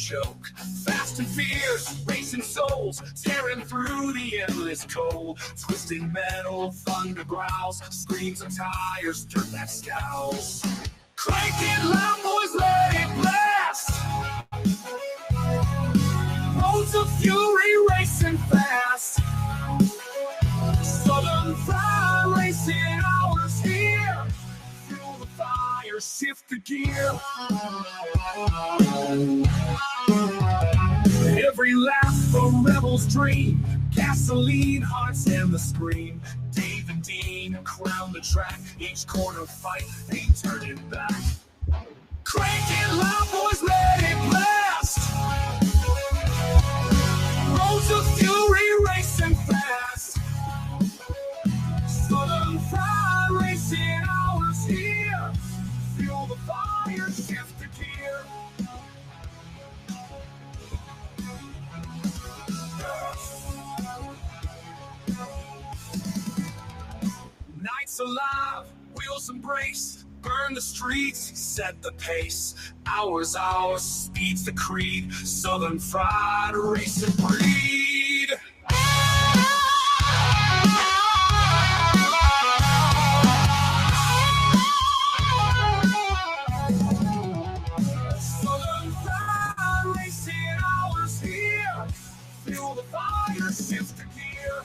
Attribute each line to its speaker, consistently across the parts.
Speaker 1: joke. Fast and fierce, racing souls, tearing through the endless cold. Twisting metal, thunder growls, screams of tires, dirt that scowls. Cranking loud, boys, let it blast. Roads of fury racing fast. Southern Fried Racing hours here. Fuel the fire, shift the gear. Every lap a rebel's dream. Gasoline, hearts, and the scream. Dave and Dean crown the track. Each corner fight, ain't turning back. Crank it loud, boys, let it blast. Roads of fury racing fast. Southern Fried Racing hours here. Fuel the fire, shift the gear. Nights alive, wheels embrace. Burn the streets, set the pace. Hours, speed's the creed. Southern Fried Racing breed. Southern Fried Racing hours here. Fuel the fire, shift the gear.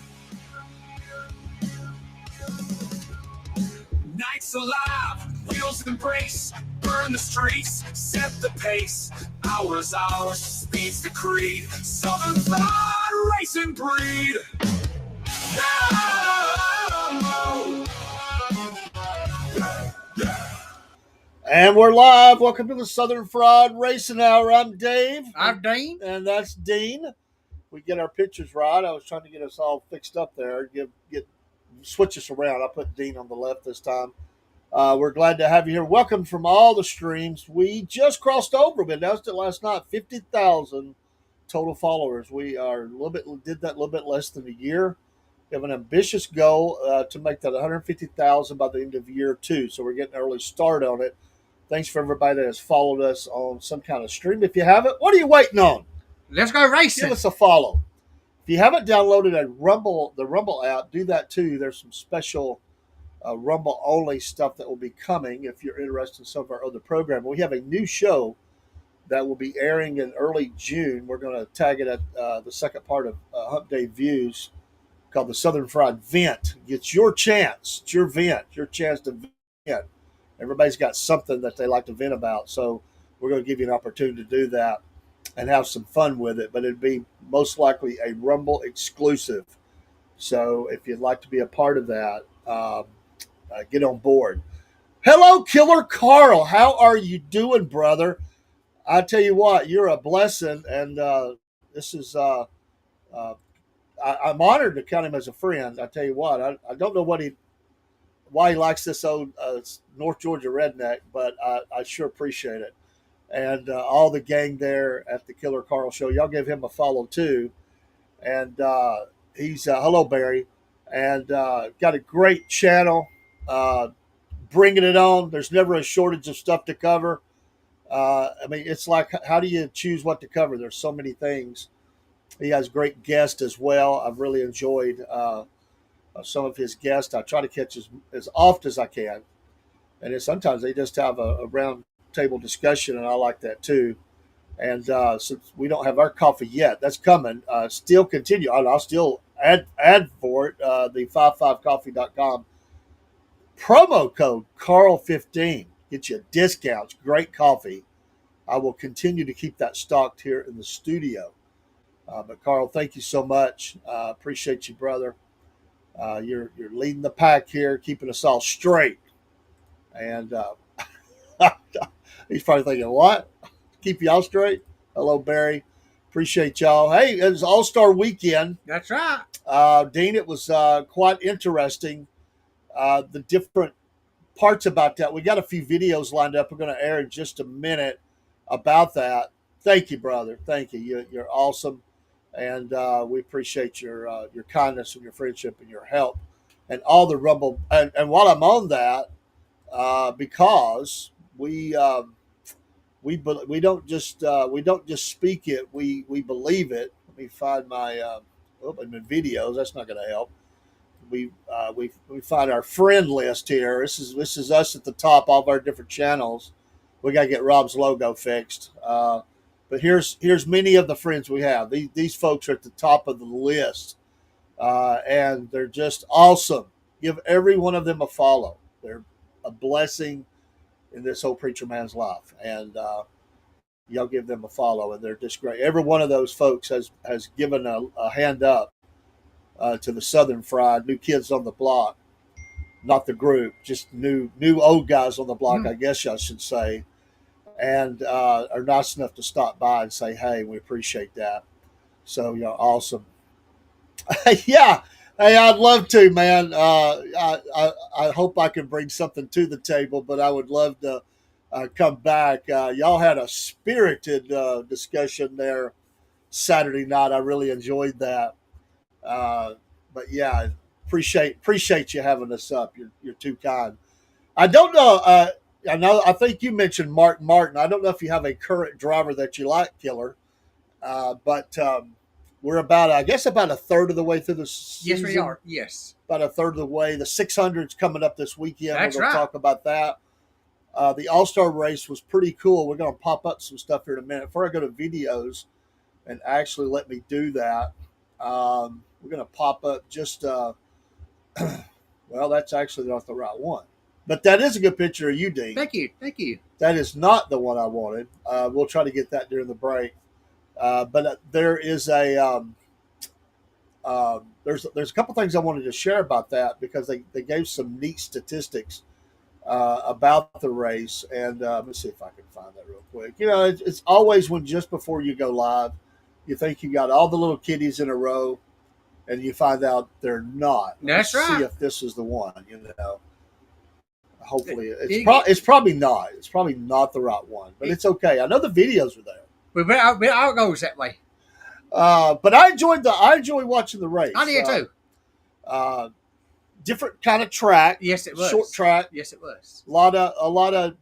Speaker 1: Nights alive, wheels embrace. Burn the streets, set the pace. Hours, speed's the creed. Southern Fried Racing breed.
Speaker 2: And we're live. Welcome to the Southern Fried Racing Hour. I'm Dave.
Speaker 3: I'm Dean.
Speaker 2: And that's Dean. We get our pictures right. I was trying to get us all fixed up there. Switch us around. I put Dean on the left this time. We're glad to have you here. Welcome from all the streams. We just crossed over. We announced it last night. 50,000 total followers. We are did that a little bit less than a year. We have an ambitious goal to make that 150,000 by the end of year 2. So we're getting an early start on it. Thanks for everybody that has followed us on some kind of stream. If you haven't, what are you waiting on?
Speaker 3: Let's go racing.
Speaker 2: Give us a follow. If you haven't downloaded the Rumble app, do that too. There's some special Rumble only stuff that will be coming if you're interested in some of our other programming. We have a new show that will be airing in early June. We're going to tag it at the second part of Hump Day Views called the Southern Fried Vent. It's your chance. It's your vent. Your chance to vent. Everybody's got something that they like to vent about. So we're going to give you an opportunity to do that and have some fun with it, but it'd be most likely a Rumble exclusive. So if you'd like to be a part of that, get on board. Hello, Killer Carl. How are you doing, brother? I tell you what, you're a blessing, and this is I'm honored to count him as a friend. I tell you what, I don't know why he likes this old North Georgia redneck, but I sure appreciate it. And all the gang there at the Killer Carl Show. Y'all give him a follow too. And he's hello, Barry, and got a great channel. Bringing it on. There's never a shortage of stuff to cover. I mean, it's like, how do you choose what to cover? There's so many things. He has great guests as well. I've really enjoyed some of his guests. I try to catch as often as I can. And then sometimes they just have a round table discussion, and I like that too. And since we don't have our coffee yet, that's coming. Still continue. I'll still add for it. The 55coffee.com promo code Carl15 gets you discounts. Great coffee. I will continue to keep that stocked here in the studio. But Carl, thank you so much. Appreciate you, brother. You're leading the pack here, keeping us all straight. And he's probably thinking, what? Keep y'all straight? Hello, Barry. Appreciate y'all. Hey, it was All-Star Weekend.
Speaker 3: That's right.
Speaker 2: Dean, it was quite interesting. The different parts about that. We got a few videos lined up. We're going to air in just a minute about that. Thank you, brother. Thank you. You're awesome. And we appreciate your kindness and your friendship and your help and all the Rumble. And while I'm on that, because we we don't just speak it. We believe it. Let me find my I'm in videos. That's not going to help. We find our friend list here. This is us at the top, all of our different channels. We got to get Rob's logo fixed. But here's many of the friends we have. These folks are at the top of the list, and they're just awesome. Give every one of them a follow. They're a blessing in this whole preacher man's life, and y'all give them a follow, and they're just great. Every one of those folks has given a hand up to the Southern Fried New Kids on the Block, not the group, just new old guys on the block, I guess I should say, and are nice enough to stop by and say, hey, we appreciate that. So, awesome. Yeah. Hey, I'd love to, man. I hope I can bring something to the table, but I would love to come back. Y'all had a spirited discussion there Saturday night. I really enjoyed that. But yeah, appreciate you having us up. You're too kind. I don't know. I think you mentioned Martin. I don't know if you have a current driver that you like, Killer. But we're about a third of the way through the season.
Speaker 3: Yes, we are. Yes,
Speaker 2: about a third of the way. The 600's coming up this weekend.
Speaker 3: That's
Speaker 2: We're going to talk about that. The Allstar race was pretty cool. We're going to pop up some stuff here in a minute. Before I go to videos and actually let me do that, we're going to pop up just, well, that's actually not the right one. But that is a good picture of you, Dean.
Speaker 3: Thank you.
Speaker 2: That is not the one I wanted. We'll try to get that during the break. But there is there's a couple things I wanted to share about that because they gave some neat statistics about the race. And let me see if I can find that real quick. It's always when just before you go live, you think you got all the little kiddies in a row, and you find out they're not.
Speaker 3: That's right.
Speaker 2: See if this is the one. Hopefully, it's probably not. It's probably not the right one, but it's okay. I know the videos are there.
Speaker 3: We all goes that way.
Speaker 2: But I enjoy watching the race.
Speaker 3: I did too.
Speaker 2: Different kind of track.
Speaker 3: Yes, it was
Speaker 2: Short track.
Speaker 3: Yes, it was.
Speaker 2: A lot of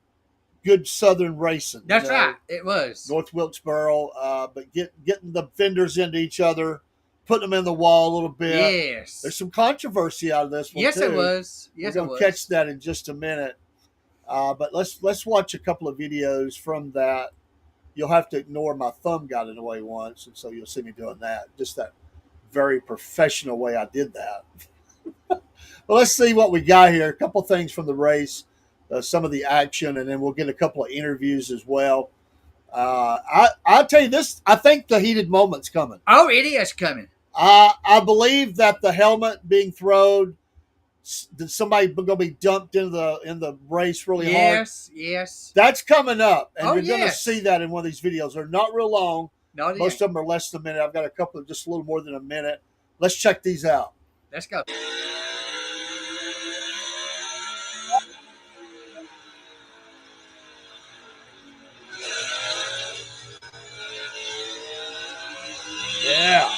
Speaker 2: good Southern racing.
Speaker 3: That's right. It was
Speaker 2: North Wilkesboro. But getting the fenders into each other, putting them in the wall a little bit.
Speaker 3: Yes.
Speaker 2: There's some controversy out of this one.
Speaker 3: Yes,
Speaker 2: too.
Speaker 3: It was. Yes,
Speaker 2: we're going to catch that in just a minute. But let's watch a couple of videos from that. You'll have to ignore my thumb got in the way once, and so you'll see me doing that. Just that very professional way I did that. Well, let's see what we got here. A couple things from the race, some of the action, and then we'll get a couple of interviews as well. I'll tell you this. I think the heated moment's coming.
Speaker 3: Oh, it is coming.
Speaker 2: I believe that the helmet being thrown, did somebody going to be dumped in the race really hard?
Speaker 3: Yes.
Speaker 2: That's coming up, and you're going to
Speaker 3: yes.
Speaker 2: see that in one of these videos. They're not real long.
Speaker 3: No,
Speaker 2: most of them are less than a minute. I've got a couple of just a little more than a minute. Let's check these out.
Speaker 3: Let's go.
Speaker 2: Yeah.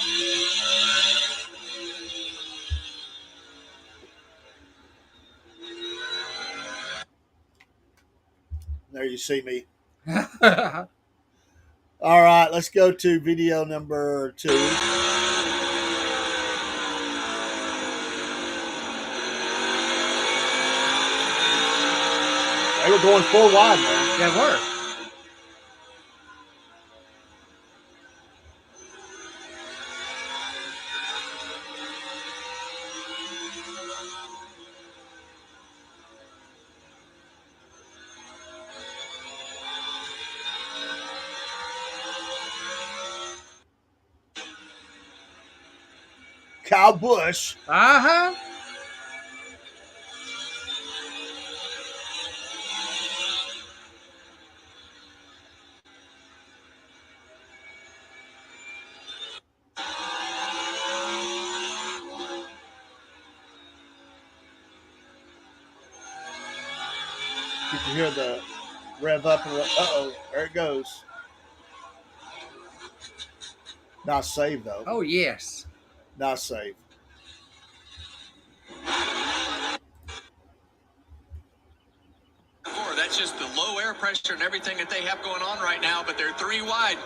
Speaker 2: There you see me. All right, let's go to video number 2. They were going 4 wide, man.
Speaker 3: They were.
Speaker 2: Kyle Busch.
Speaker 3: Uh-huh.
Speaker 2: You can hear the rev up and uh-oh, there it goes. Nice save, though.
Speaker 3: Oh, yes.
Speaker 2: Nice save.
Speaker 1: That's just the low air
Speaker 4: pressure and everything that they have going on right now, but they're 3 wide.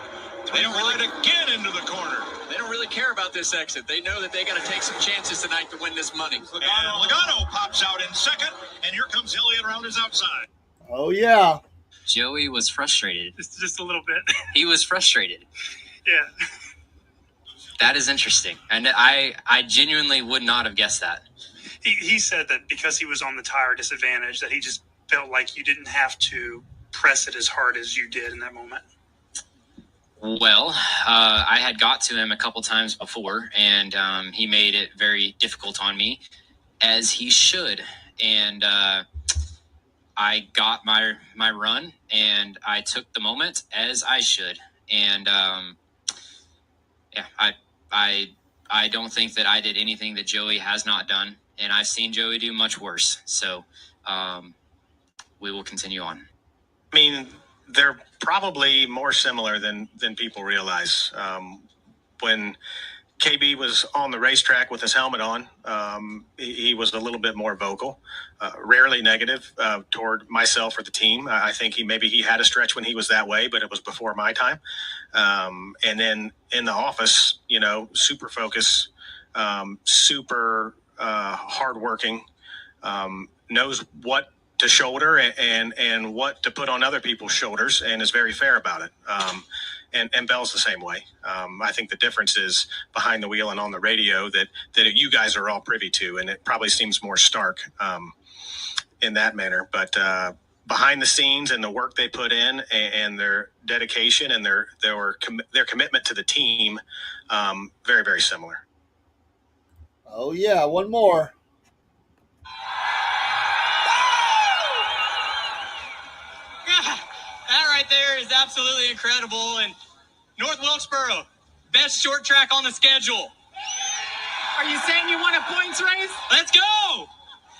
Speaker 5: They don't really again into the corner.
Speaker 4: They don't really care about this exit. They know that they got to take some chances tonight to win this money.
Speaker 5: And Logano pops out in second, and here comes Elliott around his outside.
Speaker 2: Oh, yeah.
Speaker 6: Joey was frustrated.
Speaker 7: Just a little bit.
Speaker 6: He was frustrated.
Speaker 7: Yeah.
Speaker 6: That is interesting. And I genuinely would not have guessed that.
Speaker 7: He said that because he was on the tire disadvantage, that he just felt like you didn't have to press it as hard as you did in that moment.
Speaker 6: Well, I had got to him a couple times before, and he made it very difficult on me, as he should. And I got my run, and I took the moment as I should. And I don't think that I did anything that Joey has not done, and I've seen Joey do much worse. So we will continue on.
Speaker 5: I mean, they're probably more similar than people realize. When KB was on the racetrack with his helmet on, he was a little bit more vocal, rarely negative toward myself or the team. I think he had a stretch when he was that way, but it was before my time. And then in the office, super focused, super hardworking, knows what to shoulder and what to put on other people's shoulders, and is very fair about it. And Bell's the same way. I think the difference is behind the wheel and on the radio that you guys are all privy to, and it probably seems more stark in that manner. But behind the scenes and the work they put in and their dedication and their commitment to the team, very, very similar.
Speaker 2: Oh, yeah. One more.
Speaker 8: That right there is absolutely incredible. And North Wilkesboro, best short track on the schedule.
Speaker 9: Are you saying you want a points race?
Speaker 8: Let's go!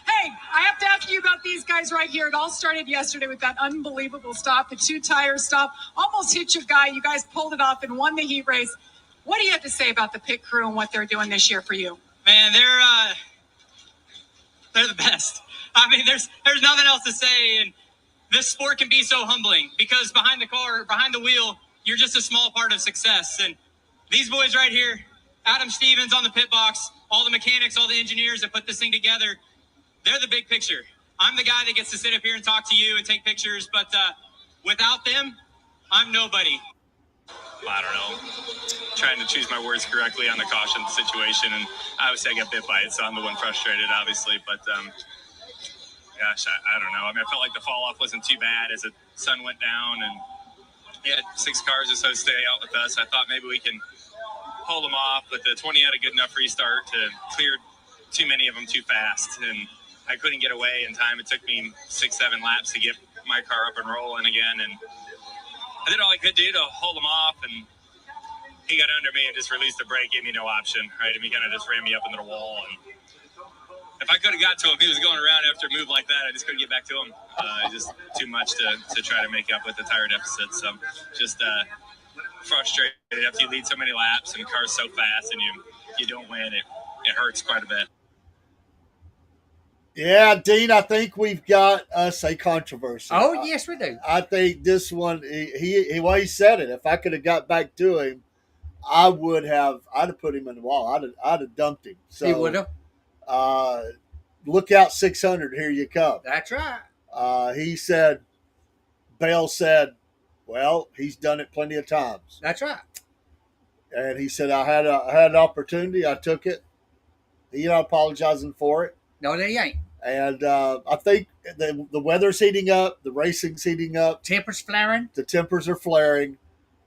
Speaker 9: Hey, I have to ask you about these guys right here. It all started yesterday with that unbelievable stop, the 2-tire stop. Almost hit your guy. You guys pulled it off and won the heat race. What do you have to say about the pit crew and what they're doing this year for you?
Speaker 8: Man, they're the best. I mean, there's nothing else to say. And this sport can be so humbling because behind the car, behind the wheel, you're just a small part of success. And these boys right here, Adam Stevens on the pit box, all the mechanics, all the engineers that put this thing together, they're the big picture. I'm the guy that gets to sit up here and talk to you and take pictures, but without them, I'm nobody.
Speaker 10: I don't know. Trying to choose my words correctly on the caution situation, and obviously I got bit by it, so I'm the one frustrated, obviously, but gosh, I don't know. I mean, I felt like the fall off wasn't too bad as the sun went down, and we had 6 cars or so stay out with us. I thought maybe we can hold them off, but the 20 had a good enough restart to clear too many of them too fast, and I couldn't get away in time. It took me 6-7 laps to get my car up and rolling again, and I did all I could do to hold him off, and he got under me and just released the brake, gave me no option, right? And he kind of just ran me up into the wall, and if I could have got to him, he was going around after a move like that. I just couldn't get back to him. Just too much to try to make up with the tire deficit. So just frustrated after you lead so many laps and the car's so fast and you don't win. It hurts quite a bit.
Speaker 2: Yeah, Dean, I think we've got us a controversy.
Speaker 3: Oh, yes, we do.
Speaker 2: I think this one, he said it. If I could have got back to him, I'd have put him in the wall. I'd have dumped him. So
Speaker 3: You would have.
Speaker 2: Look out 600, here you come.
Speaker 3: That's right.
Speaker 2: Bale said, well, he's done it plenty of times.
Speaker 3: That's right.
Speaker 2: And he said, I had an opportunity, I took it. He's not apologizing for it.
Speaker 3: No, they ain't.
Speaker 2: And I think the weather's heating up, the racing's heating up.
Speaker 3: Tempers flaring.
Speaker 2: The tempers are flaring.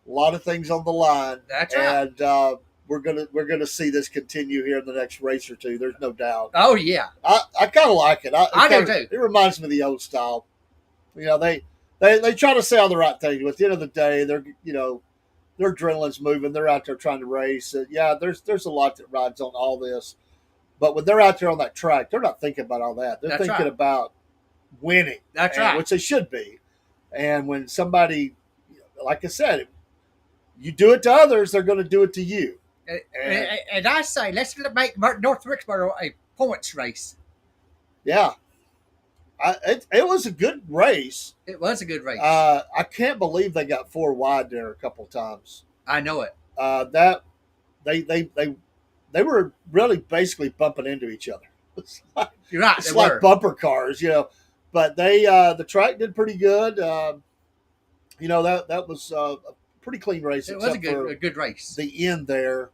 Speaker 2: A lot of things on the line.
Speaker 3: That's right.
Speaker 2: And we're gonna see this continue here in the next race or two. There's no doubt.
Speaker 3: Oh yeah,
Speaker 2: I kind of like it.
Speaker 3: I do too.
Speaker 2: It reminds me of the old style. They try to say all the right things, but at the end of the day, their adrenaline's moving. They're out there trying to race. There's a lot that rides on all this, but when they're out there on that track, they're not thinking about all that. They're thinking about winning.
Speaker 3: That's right,
Speaker 2: which they should be. And when somebody, like I said, you do it to others, they're going to do it to you.
Speaker 3: And I say, let's make North Wilkesboro a points race.
Speaker 2: Yeah. It was a good race.
Speaker 3: It was a good race.
Speaker 2: I can't believe they got 4 wide there a couple times.
Speaker 3: I know it.
Speaker 2: That they were really basically bumping into each other. It's like,
Speaker 3: You're right.
Speaker 2: it's
Speaker 3: They
Speaker 2: like
Speaker 3: were.
Speaker 2: bumper cars, But they the track did pretty good. That was a pretty clean race.
Speaker 3: It was a
Speaker 2: except
Speaker 3: good race.
Speaker 2: for the end there,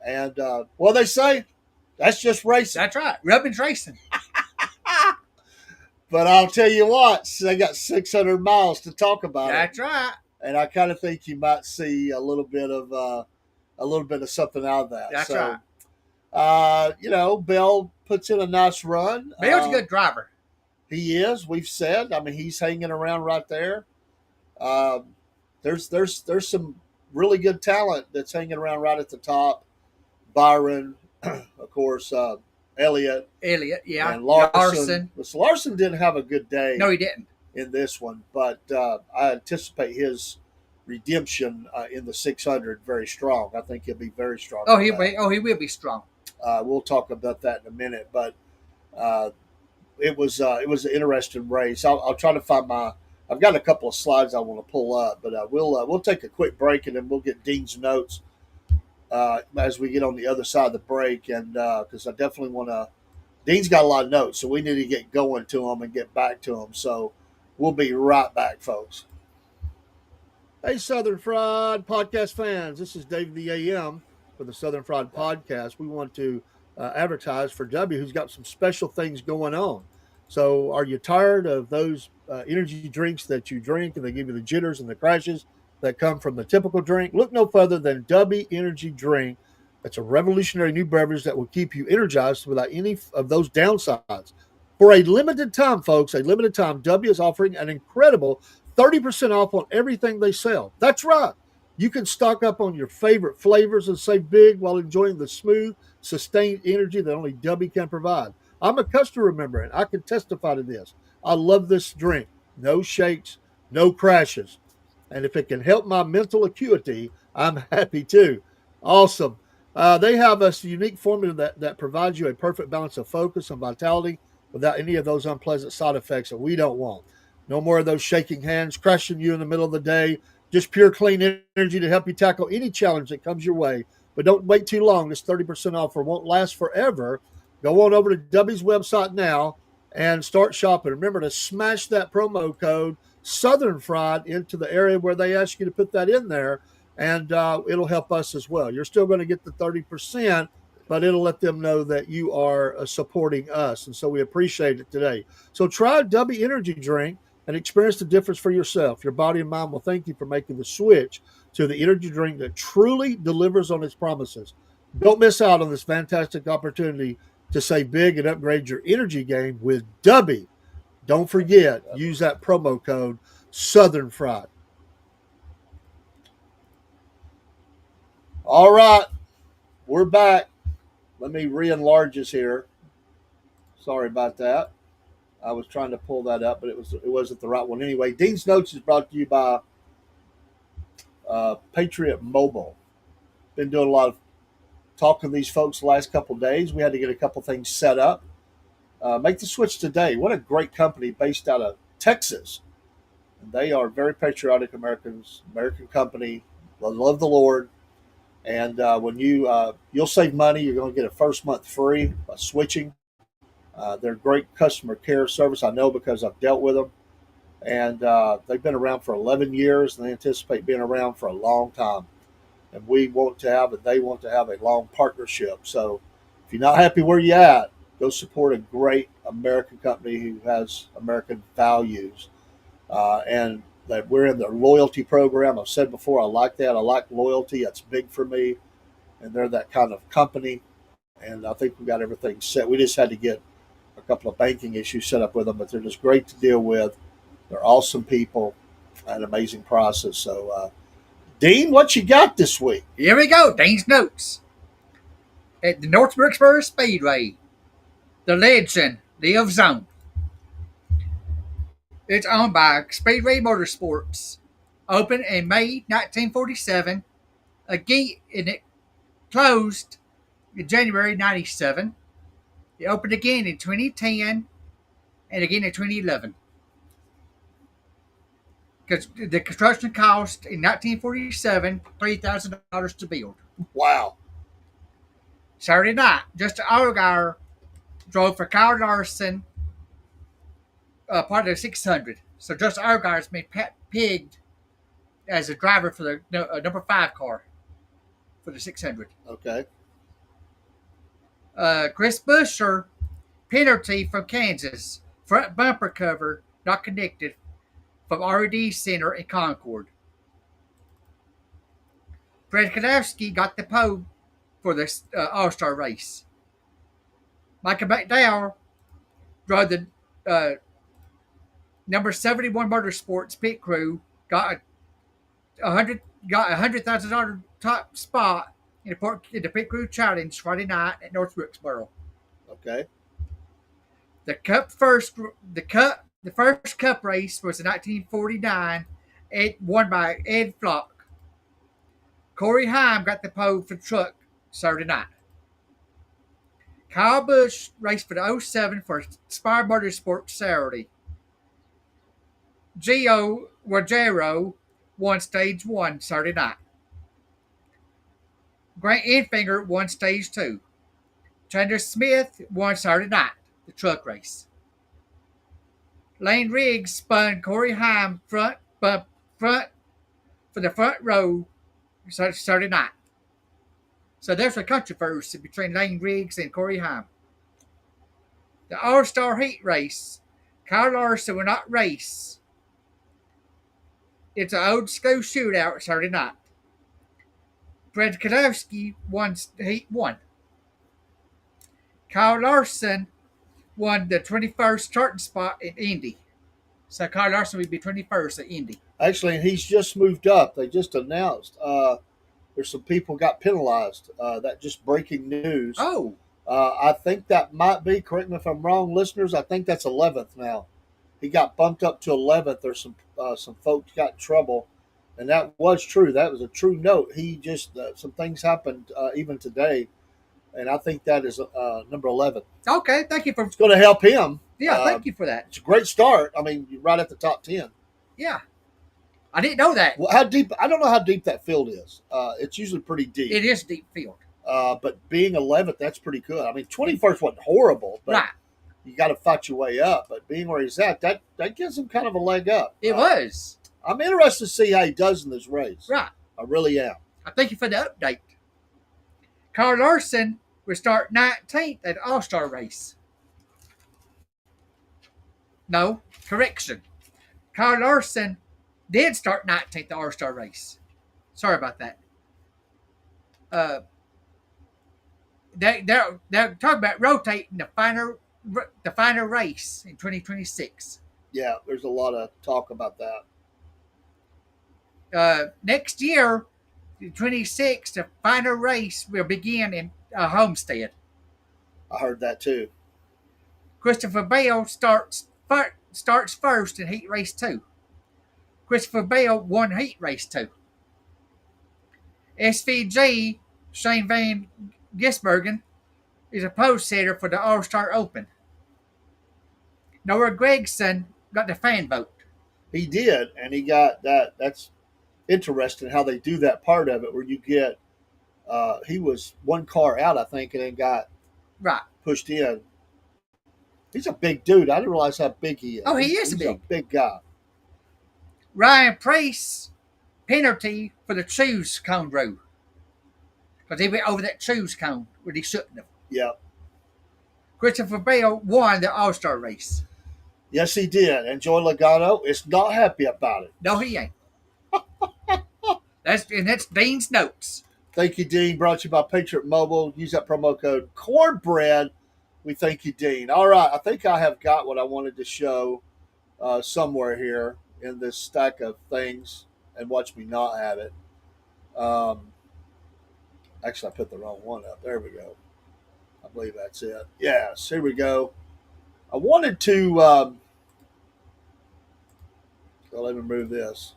Speaker 2: and well, they say that's just racing.
Speaker 3: That's right. Rubbin's racing.
Speaker 2: But I'll tell you what, they got 600 miles to talk about
Speaker 3: That's
Speaker 2: it,
Speaker 3: right.
Speaker 2: and I kind of think you might see a little bit of something out of that.
Speaker 3: That's
Speaker 2: so,
Speaker 3: right.
Speaker 2: Bell puts in a nice run.
Speaker 3: Bell's a good driver.
Speaker 2: He is. We've said. I mean, he's hanging around right there. There's some really good talent that's hanging around right at the top. Byron, of course, Elliott,
Speaker 3: yeah.
Speaker 2: and Larson. Larson didn't have a good day.
Speaker 3: No, he didn't.
Speaker 2: In this one, but I anticipate his redemption in the 600 very strong. I think he'll be very strong.
Speaker 3: He will be strong.
Speaker 2: We'll talk about that in a minute, but it was an interesting race. I'll try to find I've got a couple of slides I want to pull up, but we'll take a quick break and then we'll get Dean's notes as we get on the other side of the break, and because I definitely want to. Dean's got a lot of notes, so we need to get going to them and get back to them. So we'll be right back, folks. Hey, Southern Fried Podcast fans. This is Dave the AM for the Southern Fried Podcast. We want to advertise for W, who's got some special things going on. So are you tired of those energy drinks that you drink and they give you the jitters and the crashes that come from the typical drink? Look no further than W Energy Drink. It's a revolutionary new beverage that will keep you energized without any of those downsides. For a limited time, folks, W is offering an incredible 30% off on everything they sell. That's right. You can stock up on your favorite flavors and save big while enjoying the smooth, sustained energy that only W can provide. I'm a customer member, and I can testify to this. I love this drink. No shakes, no crashes. And if it can help my mental acuity, I'm happy too. Awesome. They have a unique formula that provides you a perfect balance of focus and vitality without any of those unpleasant side effects that we don't want. No more of those shaking hands, crashing you in the middle of the day. Just pure, clean energy to help you tackle any challenge that comes your way. But don't wait too long. This 30% offer won't last forever. Go on over to W's website now and start shopping. Remember to smash that promo code Southern Fried into the area where they ask you to put that in there, and it'll help us as well. You're still going to get the 30%, but it'll let them know that you are supporting us, and so we appreciate it today. So try W Energy Drink and experience the difference for yourself. Your body and mind will thank you for making the switch to the energy drink that truly delivers on its promises. Don't miss out on this fantastic opportunity to save big and upgrade your energy game with W. Don't forget, use that promo code Southern Fried. All right, we're back. Let me re-enlarge this here. Sorry about that. I was trying to pull that up, but it wasn't the right one anyway. Dean's Notes is brought to you by Patriot Mobile. Been doing a lot of talking to these folks the last couple of days. We had to get a couple things set up. Make the switch today. What a great company based out of Texas. And they are very patriotic American company. They love the Lord. And when you'll save money, you're going to get a first month free by switching. They're great customer care service. I know because I've dealt with them. And they've been around for 11 years, and they anticipate being around for a long time. And they want to have a long partnership. So if you're not happy where you're at, go support a great American company who has American values. And that we're in their loyalty program. I've said before, I like that. I like loyalty. That's big for me. And they're that kind of company. And I think we got everything set. We just had to get a couple of banking issues set up with them, but they're just great to deal with. They're awesome people and amazing prices. So, Dean, what you got this week?
Speaker 3: Here we go. Dean's Notes. At the North Wilkesboro Speedway, the legend lives on. It's owned by Speedway Motorsports. Opened in May 1947. Again, and it closed in January 97. It opened again in 2010. and again in 2011. Because the construction cost in 1947 $3,000 to build.
Speaker 2: Wow.
Speaker 3: Saturday night, Justin Allgaier drove for Kyle Larson, part of the 600. So Justin Allgaier's been pegged as a driver for the number 5 car for the 600.
Speaker 2: Okay.
Speaker 3: Chris Buescher, penalty from Kansas, front bumper cover not connected from R&D Center in Concord. Fred Kanowski got the pole for the All-Star race. Michael McDowell drove the number 71 Motorsports pit crew, got $100,000 top spot in the pit crew challenge Friday night at North Wilkesboro.
Speaker 2: Okay.
Speaker 3: The first Cup race was in 1949, won by Ed Flock. Corey Haim got the pole for the truck Saturday night. Kyle Busch raced for the 07 for Spire Motorsports Saturday. Gio Rogero won stage 1 Saturday night. Grant Enfinger won stage 2. Chandler Smith won Saturday night, the truck race. Lane Riggs spun Corey Haim front for the front row Saturday night. So there's a controversy between Lane Riggs and Corey Haim. The All-Star Heat race, Kyle Larson will not race. It's an old school shootout Saturday night. Fred Kadowski won Heat 1. Kyle Larson won the 21st starting spot in Indy. So Kyle Larson will be 21st at Indy.
Speaker 2: Actually, he's just moved up. They just announced there's some people got penalized. That just breaking news.
Speaker 3: Oh.
Speaker 2: I think that might be, correct me if I'm wrong, listeners, I think that's 11th now. He got bumped up to 11th. There's some folks got in trouble. And that was true. That was a true note. He just, some things happened even today. And I think that is number 11.
Speaker 3: Okay, thank you for.
Speaker 2: It's going to help him.
Speaker 3: Yeah, thank you for that.
Speaker 2: It's a great start. I mean, you're right at the top 10.
Speaker 3: Yeah, I didn't know that.
Speaker 2: Well, how deep? I don't know how deep that field is. It's usually pretty deep.
Speaker 3: It is deep field.
Speaker 2: But being 11th, that's pretty good. I mean, 21st wasn't horrible, but
Speaker 3: right.
Speaker 2: You got to fight your way up. But being where he's at, that gives him kind of a leg up.
Speaker 3: It was.
Speaker 2: I'm interested to see how he does in this race.
Speaker 3: Right.
Speaker 2: I really am.
Speaker 3: I thank you for the update. Kyle Larson will start 19th at the All-Star race. No, correction. Kyle Larson did start 19th at the All-Star race. Sorry about that. They're talking about rotating the final race in 2026.
Speaker 2: Yeah, there's a lot of talk about that.
Speaker 3: Next year, 26, the final race will begin in Homestead.
Speaker 2: I heard that too.
Speaker 3: Christopher Bell starts first in Heat Race 2. Christopher Bell won Heat Race 2. SVG, Shane Van Gisbergen, is a pole setter for the All-Star Open. Noah Gragson got the fan vote.
Speaker 2: He did, and he got that. That's interesting how they do that part of it where you get he was one car out, I think, and then got pushed in. He's a big dude. I didn't realize how big he is.
Speaker 3: Oh, he's
Speaker 2: a big guy.
Speaker 3: Ryan Price, penalty for the choose cone row. Because he went over that choose cone where he shouldn't have.
Speaker 2: Yeah.
Speaker 3: Christopher Bell won the All-Star race.
Speaker 2: Yes, he did. And Joey Logano is not happy about it.
Speaker 3: No, he ain't. That's Dean's notes.
Speaker 2: Thank you, Dean. Brought to you by Patriot Mobile. Use that promo code Cornbread. We thank you, Dean. All right. I think I have got what I wanted to show somewhere here in this stack of things, and watch me not have it. Actually, I put the wrong one up. There we go. I believe that's it. Yes, here we go. I wanted to well, let me remove this.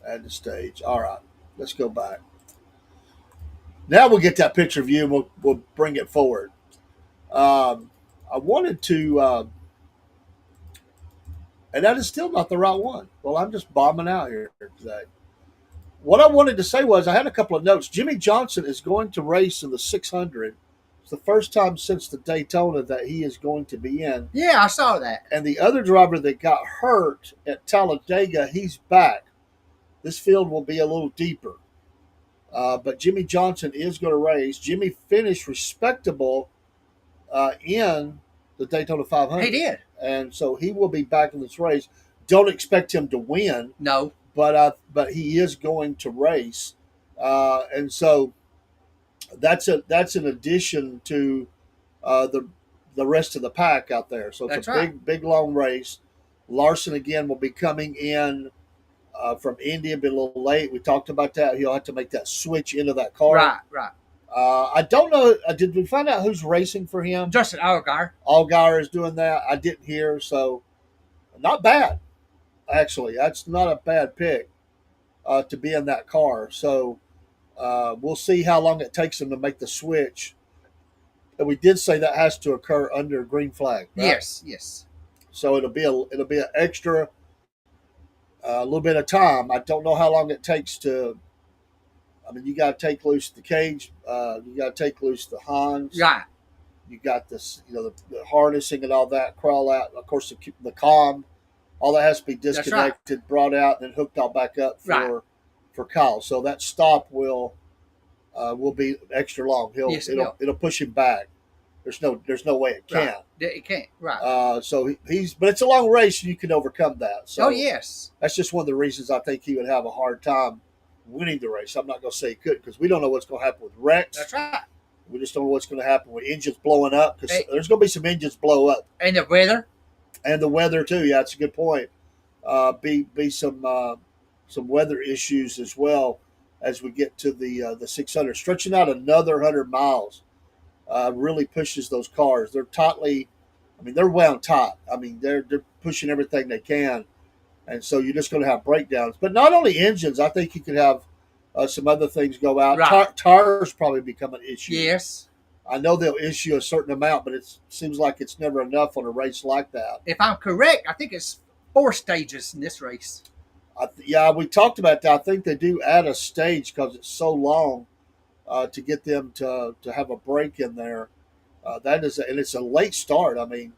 Speaker 2: Add the stage. All right, let's go back. Now we'll get that picture of you, and we'll bring it forward. I wanted to And that is still not the right one. Well, I'm just bombing out here today. What I wanted to say was I had a couple of notes. Jimmy Johnson is going to race in the 600. It's the first time since the Daytona that he is going to be in.
Speaker 3: Yeah, I saw that.
Speaker 2: And the other driver that got hurt at Talladega, he's back. This field will be a little deeper. But Jimmy Johnson is going to race. Jimmy finished respectable in the Daytona 500.
Speaker 3: He did.
Speaker 2: And so he will be back in this race. Don't expect him to win.
Speaker 3: No.
Speaker 2: But he is going to race. And so that's an addition to the rest of the pack out there. So it's big, long race. Larson, again, will be coming in from India, been a little late. We talked about that. He'll have to make that switch into that car.
Speaker 3: Right.
Speaker 2: I don't know. Did we find out who's racing for him?
Speaker 3: Justin Allgaier.
Speaker 2: Allgaier is doing that. I didn't hear, so not bad. Actually, that's not a bad pick to be in that car. So we'll see how long it takes him to make the switch. And we did say that has to occur under green flag. Right?
Speaker 3: Yes.
Speaker 2: So it'll be an extra little bit of time. I don't know how long it takes to. I mean, you got to take loose the cage. You got to take loose the Hans.
Speaker 3: Right.
Speaker 2: You got this, the harnessing and all that. Crawl out. Of course, the comm. All that has to be disconnected, brought out, and then hooked all back up for Kyle. So that stop will be extra long. It'll push him back. There's no way it can't.
Speaker 3: It can't. Right.
Speaker 2: So but it's a long race, and you can overcome that. So
Speaker 3: yes.
Speaker 2: That's just one of the reasons I think he would have a hard time winning the race. I'm not going to say he couldn't because we don't know what's going to happen with wrecks.
Speaker 3: That's right.
Speaker 2: We just don't know what's going to happen with engines blowing up because there's going to be some engines blow up.
Speaker 3: And the weather.
Speaker 2: And the weather too. Yeah, that's a good point. Be some weather issues as well as we get to the 600. Stretching out another 100 miles really pushes those cars. They're they're wound tight. I mean, they're pushing everything they can, and so you're just going to have breakdowns. But not only engines, I think you could have some other things go out.
Speaker 3: Right.
Speaker 2: Tires probably become an issue.
Speaker 3: Yes.
Speaker 2: I know they'll issue a certain amount, but it seems like it's never enough on a race like that.
Speaker 3: If I'm correct, I think it's 4 stages in this race.
Speaker 2: We talked about that. I think they do add a stage because it's so long to get them to have a break in there. And it's a late start. I mean,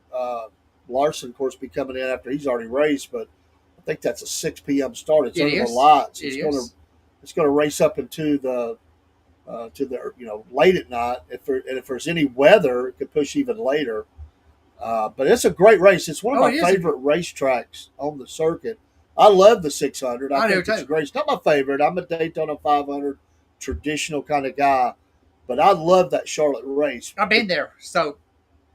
Speaker 2: Larson, of course, be coming in after he's already raced, but I think that's a 6 p.m. start. It's under the lights. It's going to race up into the late at night. If there's any weather, it could push even later. But it's a great race. It's one of my favorite racetracks on the circuit. I love the 600. I think it's great. It's not my favorite. I'm a Daytona 500 traditional kind of guy, but I love that Charlotte race.
Speaker 3: I've been there, so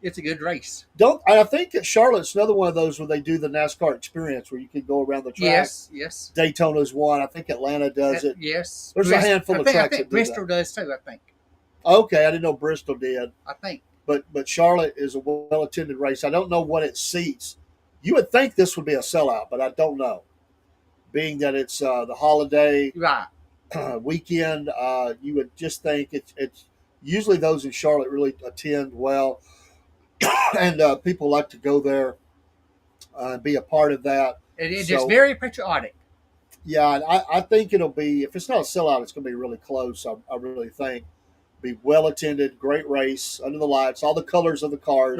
Speaker 3: it's a good race.
Speaker 2: I think that Charlotte's another one of those where they do the NASCAR experience where you can go around the track.
Speaker 3: Yes.
Speaker 2: Daytona's one. I think Atlanta does it.
Speaker 3: Yes.
Speaker 2: There's a handful of tracks
Speaker 3: I think
Speaker 2: that do
Speaker 3: Bristol
Speaker 2: that.
Speaker 3: does too, I think.
Speaker 2: Okay, I didn't know Bristol did.
Speaker 3: I think.
Speaker 2: But Charlotte is a well-attended race. I don't know what it seats. You would think this would be a sellout, but I don't know. Being that it's the holiday weekend, you would just think it's usually those in Charlotte really attend well, and people like to go there and be a part of that.
Speaker 3: It's very patriotic.
Speaker 2: Yeah, I think it'll be, if it's not a sellout, it's going to be really close. I really think. Be well attended, great race under the lights, all the colors of the cars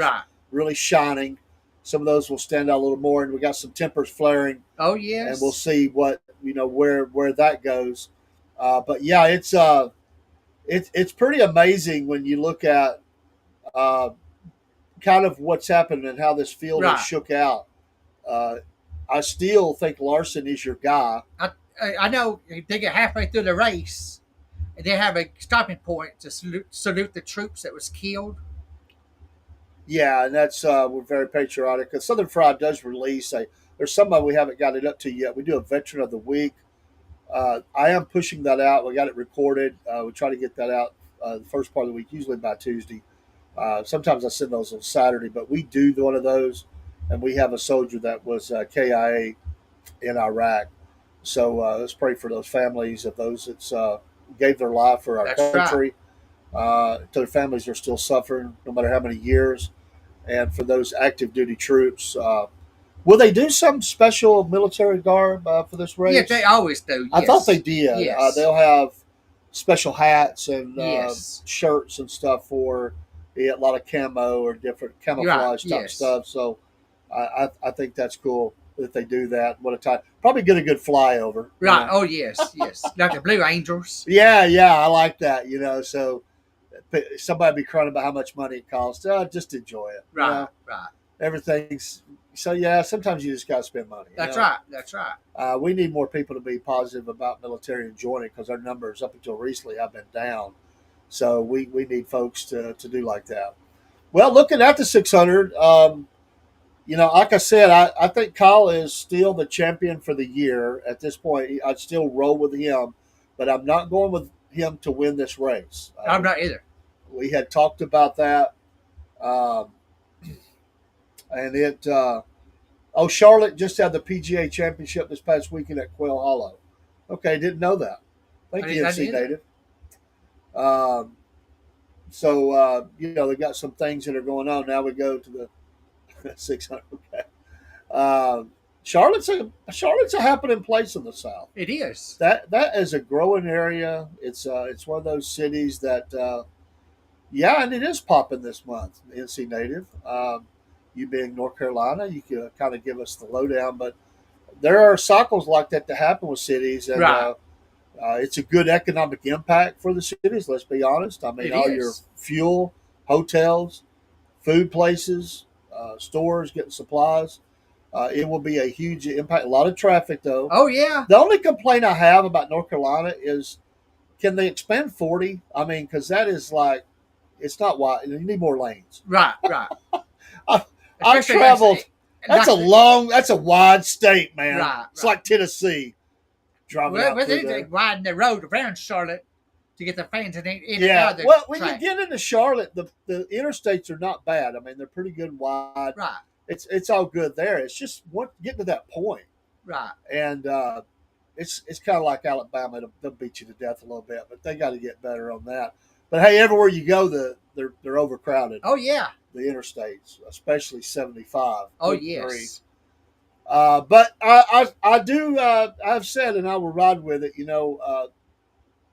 Speaker 2: really shining. Some of those will stand out a little more, and we got some tempers flaring.
Speaker 3: Oh yes,
Speaker 2: and we'll see what where that goes. But yeah, it's pretty amazing when you look at kind of what's happened and how this field has shook out. I still think Larson is your guy.
Speaker 3: I know they get halfway through the race. And they have a stopping point to salute the troops that was killed.
Speaker 2: Yeah, and that's we're very patriotic. Because Southern Fried does release there's somebody we haven't got it up to yet. We do a Veteran of the Week. I am pushing that out. We got it recorded. We try to get that out the first part of the week, usually by Tuesday. Sometimes I send those on Saturday, but we do one of those, and we have a soldier that was KIA in Iraq. So let's pray for those families of those that's gave their life for our country. Their families are still suffering no matter how many years. And for those active duty troops, Will they do some special military garb for this race?
Speaker 3: Yeah, they always do. Yes.
Speaker 2: I thought they did.
Speaker 3: Yes.
Speaker 2: They'll have special hats and
Speaker 3: Yes.
Speaker 2: shirts and stuff for a lot of camo or different camouflage type
Speaker 3: yes.
Speaker 2: stuff. So I think that's cool that they do that. What a time! Probably get a good flyover.
Speaker 3: Right. Oh yes, yes. Like the Blue Angels.
Speaker 2: Yeah, I like that. So somebody be crying about how much money it costs. Just enjoy it.
Speaker 3: Right. Right.
Speaker 2: Everything's so. Yeah, sometimes you just got to spend money.
Speaker 3: That's right. That's right.
Speaker 2: We need more people to be positive about military and joining because our numbers up until recently have been down. So we need folks to do like that. Well, looking at the 600, like I said, I think Kyle is still the champion for the year at this point. I'd still roll with him, but I'm not going with him to win this race.
Speaker 3: I'm not either.
Speaker 2: We had talked about that. And it, Charlotte just had the PGA Championship this past weekend at Quail Hollow. Okay, didn't know that. Thank you, NC Native. They got some things that are going on. Now we go to the 600. Okay. Charlotte's a happening place in the South.
Speaker 3: It is.
Speaker 2: That is a growing area. It's one of those cities that, and it is popping this month. NC Native. You being North Carolina, you can kind of give us the lowdown, but there are cycles like that happen with cities, and
Speaker 3: right.
Speaker 2: It's a good economic impact for the cities. Let's be honest. I mean, your fuel, hotels, food places, stores, getting supplies. It will be a huge impact. A lot of traffic, though.
Speaker 3: Oh yeah.
Speaker 2: The only complaint I have about North Carolina is, can they expand 40? I mean, because that is like, it's not wide. You need more lanes.
Speaker 3: Right.
Speaker 2: I've traveled. That's a wide state, man.
Speaker 3: Right,
Speaker 2: it's like Tennessee.
Speaker 3: Well, they widen the road around Charlotte to get the fans in and
Speaker 2: yeah.
Speaker 3: out of
Speaker 2: Well, when
Speaker 3: track.
Speaker 2: you get into Charlotte, the interstates are not bad. I mean, they're pretty good wide.
Speaker 3: Right.
Speaker 2: It's all good there. It's just getting to that point.
Speaker 3: Right.
Speaker 2: And it's kind of like Alabama. They'll beat you to death a little bit, but they got to get better on that. But hey, everywhere you go, they're overcrowded.
Speaker 3: Oh yeah. The
Speaker 2: interstates, especially 75.
Speaker 3: Oh yes.
Speaker 2: But I do. I've said, and I will ride with it.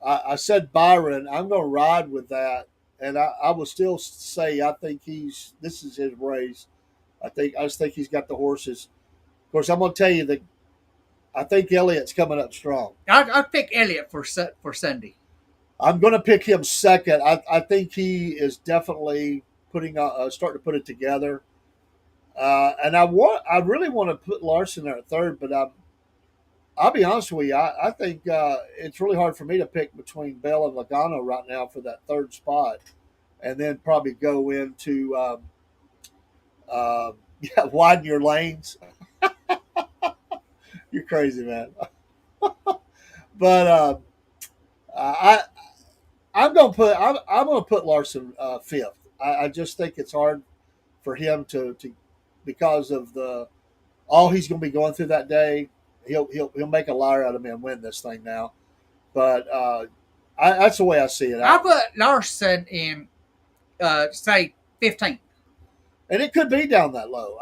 Speaker 2: I said Byron. I'm going to ride with that, and I will still say I think this is his race. I just think he's got the horses. Of course, I'm going to tell you that I think Elliott's coming up strong.
Speaker 3: I'll pick Elliott for Sunday.
Speaker 2: I'm going to pick him second. I think he is definitely starting to put it together. And I really want to put Larson there at third, but I'll be honest with you. I think it's really hard for me to pick between Bell and Logano right now for that third spot, and then probably go into widen your lanes. You're crazy, man. But I'm gonna put Larson fifth. I just think it's hard for him to because of all he's going to be going through that day. He'll make a liar out of me and win this thing now. But that's the way I see it.
Speaker 3: I'll put Larson in, say 15th.
Speaker 2: And it could be down that low.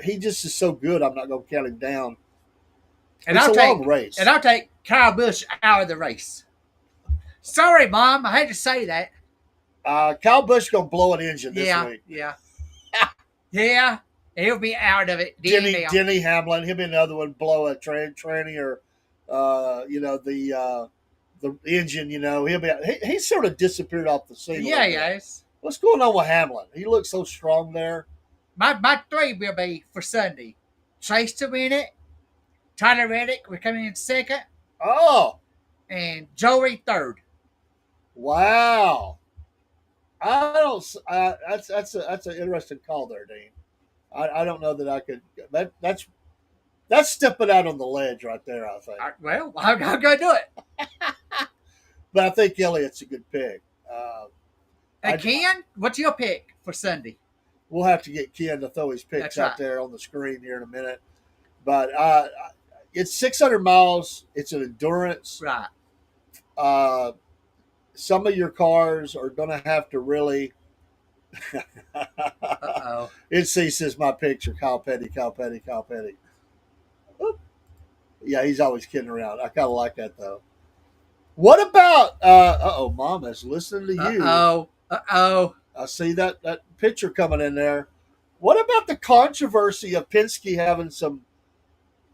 Speaker 2: He just is so good. I'm not going to count him down.
Speaker 3: And
Speaker 2: it's a long race.
Speaker 3: And I'll take Kyle Busch out of the race. Sorry, Mom. I hate to say that.
Speaker 2: Kyle Busch going to blow an engine this week.
Speaker 3: Yeah. Yeah. He'll be out of it.
Speaker 2: Denny Hamlin. He'll be another one blow a tranny or, the engine. He'll be. He sort of disappeared off the scene.
Speaker 3: Yeah, yes.
Speaker 2: What's going on with Hamlin? He looks so strong there.
Speaker 3: My three will be for Sunday. Chase to win it. Tyler Reddick will come in second.
Speaker 2: Oh.
Speaker 3: And Joey third.
Speaker 2: Wow. I don't. That's an interesting call there, Dean. I don't know that I could. That's stepping out on the ledge right there. I think.
Speaker 3: I'm gonna do it.
Speaker 2: But I think Elliott's a good pick.
Speaker 3: Ken, what's your pick for Sunday?
Speaker 2: We'll have to get Ken to throw his picks out there on the screen here in a minute. But it's 600 miles. It's an endurance.
Speaker 3: Right.
Speaker 2: Some of your cars are going to have to really
Speaker 3: Uh-oh.
Speaker 2: NC says my picture, Kyle Petty, Kyle Petty, Kyle Petty. Oop. Yeah, he's always kidding around. I kind of like that, though. What about, Mama's listening to you.
Speaker 3: Uh-oh.
Speaker 2: I see that picture coming in there. What about the controversy of Penske having some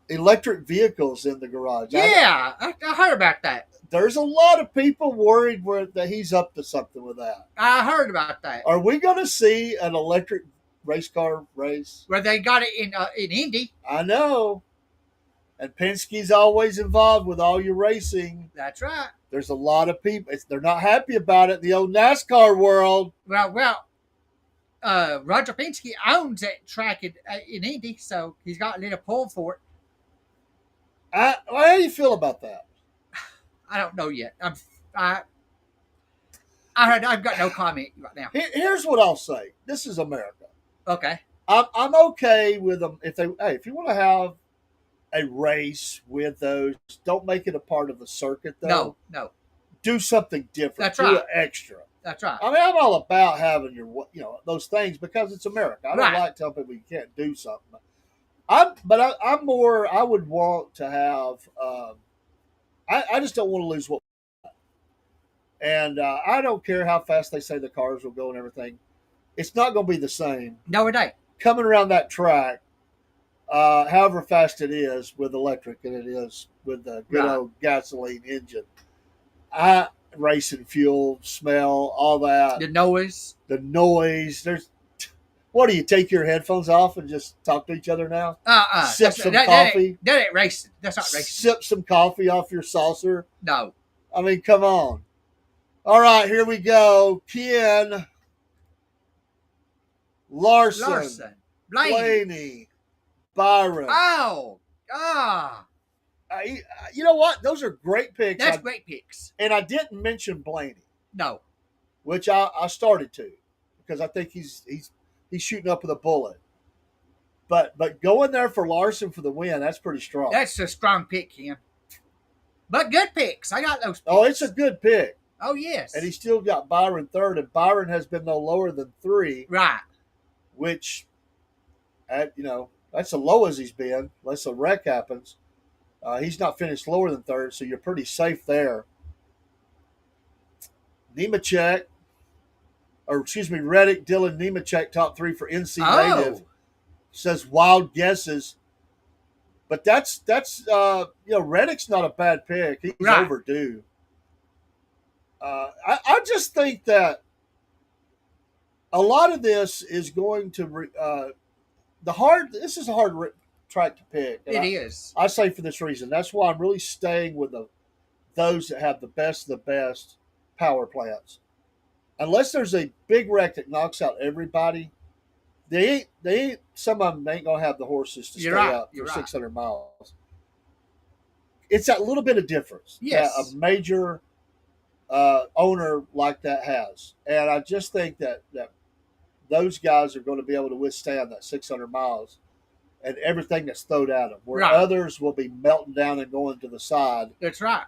Speaker 2: electric vehicles in the garage?
Speaker 3: Yeah, I heard about that.
Speaker 2: There's a lot of people worried that he's up to something with that.
Speaker 3: I heard about that.
Speaker 2: Are we going to see an electric race car race?
Speaker 3: Where they got it in Indy.
Speaker 2: I know. And Penske's always involved with all your racing.
Speaker 3: That's right.
Speaker 2: There's a lot of people. They're not happy about it in the old NASCAR world.
Speaker 3: Well, Roger Penske owns that track in Indy, so he's got a little pull for it.
Speaker 2: How do you feel about that?
Speaker 3: I don't know yet. I've got no comment right now.
Speaker 2: Here's what I'll say. This is America.
Speaker 3: Okay.
Speaker 2: I'm okay with them if you want to have a race with those, don't make it a part of the circuit though.
Speaker 3: No.
Speaker 2: Do something different.
Speaker 3: That's
Speaker 2: Do
Speaker 3: right.
Speaker 2: it extra.
Speaker 3: That's right.
Speaker 2: I mean, I'm all about having those things because it's America. I don't like telling people you can't do something. I would want to have. I just don't want to lose what. And I don't care how fast they say the cars will go and everything. It's not going to be the same.
Speaker 3: No, it ain't.
Speaker 2: Coming around that track, however fast it is with electric and it is with the good old gasoline engine. Racing fuel, smell, all that.
Speaker 3: The noise.
Speaker 2: What do you take your headphones off and just talk to each other now? Sip some coffee.
Speaker 3: That ain't racing. That's not racing.
Speaker 2: Sip some coffee off your saucer.
Speaker 3: No.
Speaker 2: I mean, come on. All right, here we go. Ken Larson. Blaney. Byron.
Speaker 3: Oh.
Speaker 2: You know what? Those are great picks.
Speaker 3: That's great picks.
Speaker 2: And I didn't mention Blaney.
Speaker 3: No.
Speaker 2: Which I started to because I think he's shooting up with a bullet. But going there for Larson for the win, that's pretty strong.
Speaker 3: That's a strong pick, Ken. But good picks. I got those picks.
Speaker 2: Oh, it's a good pick.
Speaker 3: Oh, yes.
Speaker 2: And he still got Byron third, and Byron has been no lower than 3.
Speaker 3: Right.
Speaker 2: Which, that's the low as he's been, unless a wreck happens. He's not finished lower than 3rd, so you're pretty safe there. Reddick, Dylan Nemechek, top 3 for NC Native. Says wild guesses. But that's Reddick's not a bad pick. He's overdue. I just think that a lot of this is going to this is a hard track to pick.
Speaker 3: It is.
Speaker 2: I say for this reason. That's why I'm really staying with those that have the best of the best power plants. Unless there's a big wreck that knocks out everybody, some of them ain't gonna have the horses to stay up for 600 miles. It's that little bit of difference that a major owner like that has, and I just think that those guys are going to be able to withstand that 600 miles and everything that's thrown at them, where others will be melting down and going to the side.
Speaker 3: That's right.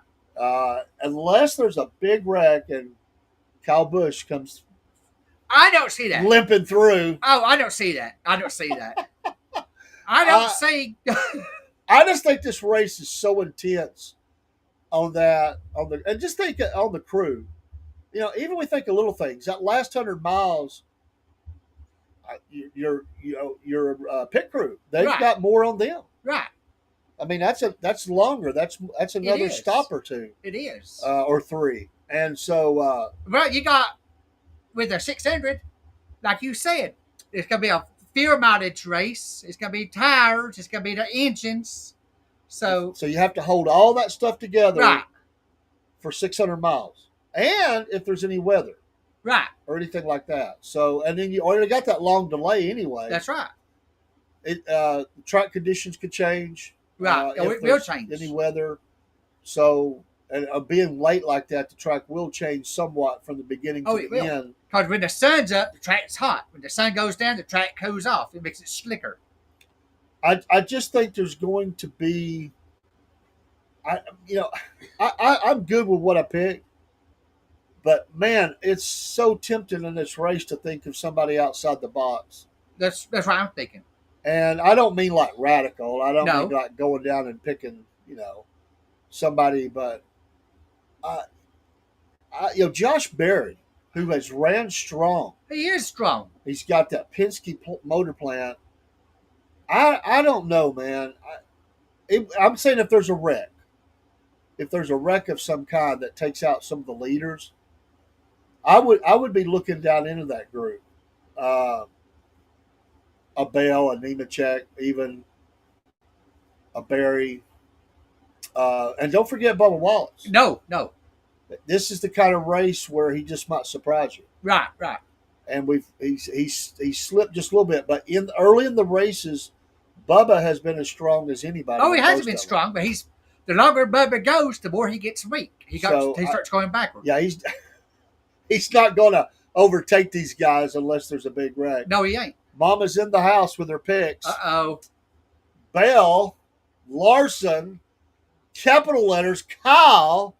Speaker 2: Unless there's a big wreck and Kyle Busch comes.
Speaker 3: I don't see that.
Speaker 2: Limping through.
Speaker 3: Oh, I don't see that. I don't see.
Speaker 2: I just think this race is so intense and just think on the crew. Even we think of little things. That last 100 miles, your pit crew, they've got more on them.
Speaker 3: Right.
Speaker 2: I mean, that's longer. That's another stop or 2.
Speaker 3: It is.
Speaker 2: Or 3. And so
Speaker 3: you got with a 600, like you said, it's gonna be a fuel mileage race. It's gonna be tires. It's gonna be the engines. So
Speaker 2: you have to hold all that stuff together for 600 miles. And if there's any weather.
Speaker 3: Right.
Speaker 2: Or anything like that. So, and then you already got that long delay anyway.
Speaker 3: That's right.
Speaker 2: Track conditions could change.
Speaker 3: Right. It will change.
Speaker 2: Any weather. So, and being late like that, the track will change somewhat from the beginning to the end.
Speaker 3: Because when the sun's up, the track's hot. When the sun goes down, the track cools off. It makes it slicker.
Speaker 2: I just think there's going to be, I'm good with what I picked, But man, it's so tempting in this race to think of somebody outside the box.
Speaker 3: That's what I'm thinking.
Speaker 2: And I don't mean like radical. I don't
Speaker 3: No.
Speaker 2: mean like going down and picking, somebody. But Josh Berry, who has ran strong.
Speaker 3: He is strong.
Speaker 2: He's got that Penske motor plant. I don't know, man. I'm saying if there's a wreck of some kind that takes out some of the leaders, I would be looking down into that group. A Bell, a Nemechek, even a Berry. And don't forget Bubba Wallace.
Speaker 3: No.
Speaker 2: This is the kind of race where he just might surprise you.
Speaker 3: Right.
Speaker 2: And he's slipped just a little bit, but early in the races, Bubba has been as strong as anybody.
Speaker 3: Oh, he hasn't been strong, but the longer Bubba goes, the more he gets weak. He starts going backwards.
Speaker 2: Yeah, he's not going to overtake these guys unless there's a big wreck.
Speaker 3: No, he ain't.
Speaker 2: Mama's in the house with her picks.
Speaker 3: Uh-oh.
Speaker 2: Bell, Larson, capital letters, Kyle,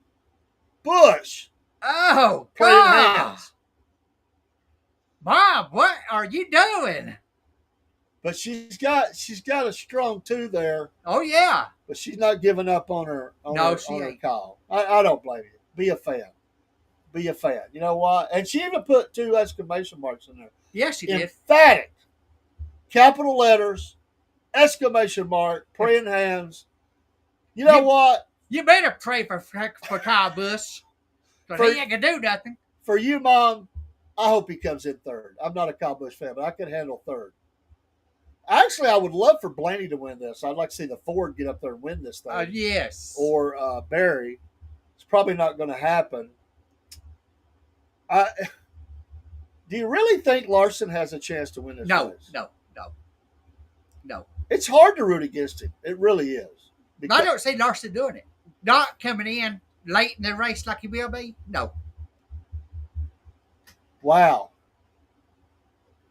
Speaker 2: Busch.
Speaker 3: Oh,
Speaker 2: Praying
Speaker 3: God.
Speaker 2: hands.
Speaker 3: Mom, what are you doing?
Speaker 2: But she's got a strong two there.
Speaker 3: Oh, yeah.
Speaker 2: But she's not giving up on her
Speaker 3: she ain't.
Speaker 2: Kyle. I don't blame you. Be a fan. Be a fan. You know what? And she even put 2 exclamation marks in there.
Speaker 3: Yes, she did.
Speaker 2: Emphatic. Capital letters, exclamation mark, praying hands. You know what?
Speaker 3: You better pray for Kyle Busch. Because he ain't going to do nothing.
Speaker 2: For you, Mom, I hope he comes in third. I'm not a Kyle Busch fan, but I can handle third. Actually, I would love for Blaney to win this. I'd like to see the Ford get up there and win this thing.
Speaker 3: Yes.
Speaker 2: Or Barry. It's probably not going to happen. Do you really think Larson has a chance to win this race?
Speaker 3: No.
Speaker 2: It's hard to root against him. It really is.
Speaker 3: I don't see Larson doing it. Not coming in late in the race like he will be. No.
Speaker 2: Wow.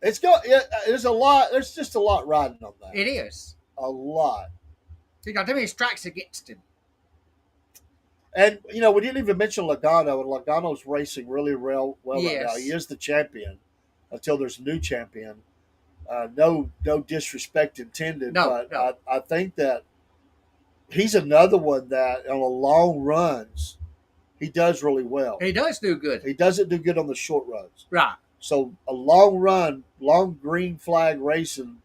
Speaker 2: There's a lot. There's just a lot riding on that.
Speaker 3: It is.
Speaker 2: A lot.
Speaker 3: He got too many strikes against him.
Speaker 2: And, we didn't even mention Logano, and Logano's racing really well right now. He is the champion until there's a new champion. No disrespect intended, but I think that he's another one that on the long runs, he does really well.
Speaker 3: He does do good.
Speaker 2: He doesn't do good on the short runs.
Speaker 3: Right.
Speaker 2: So a long run, long green flag racing,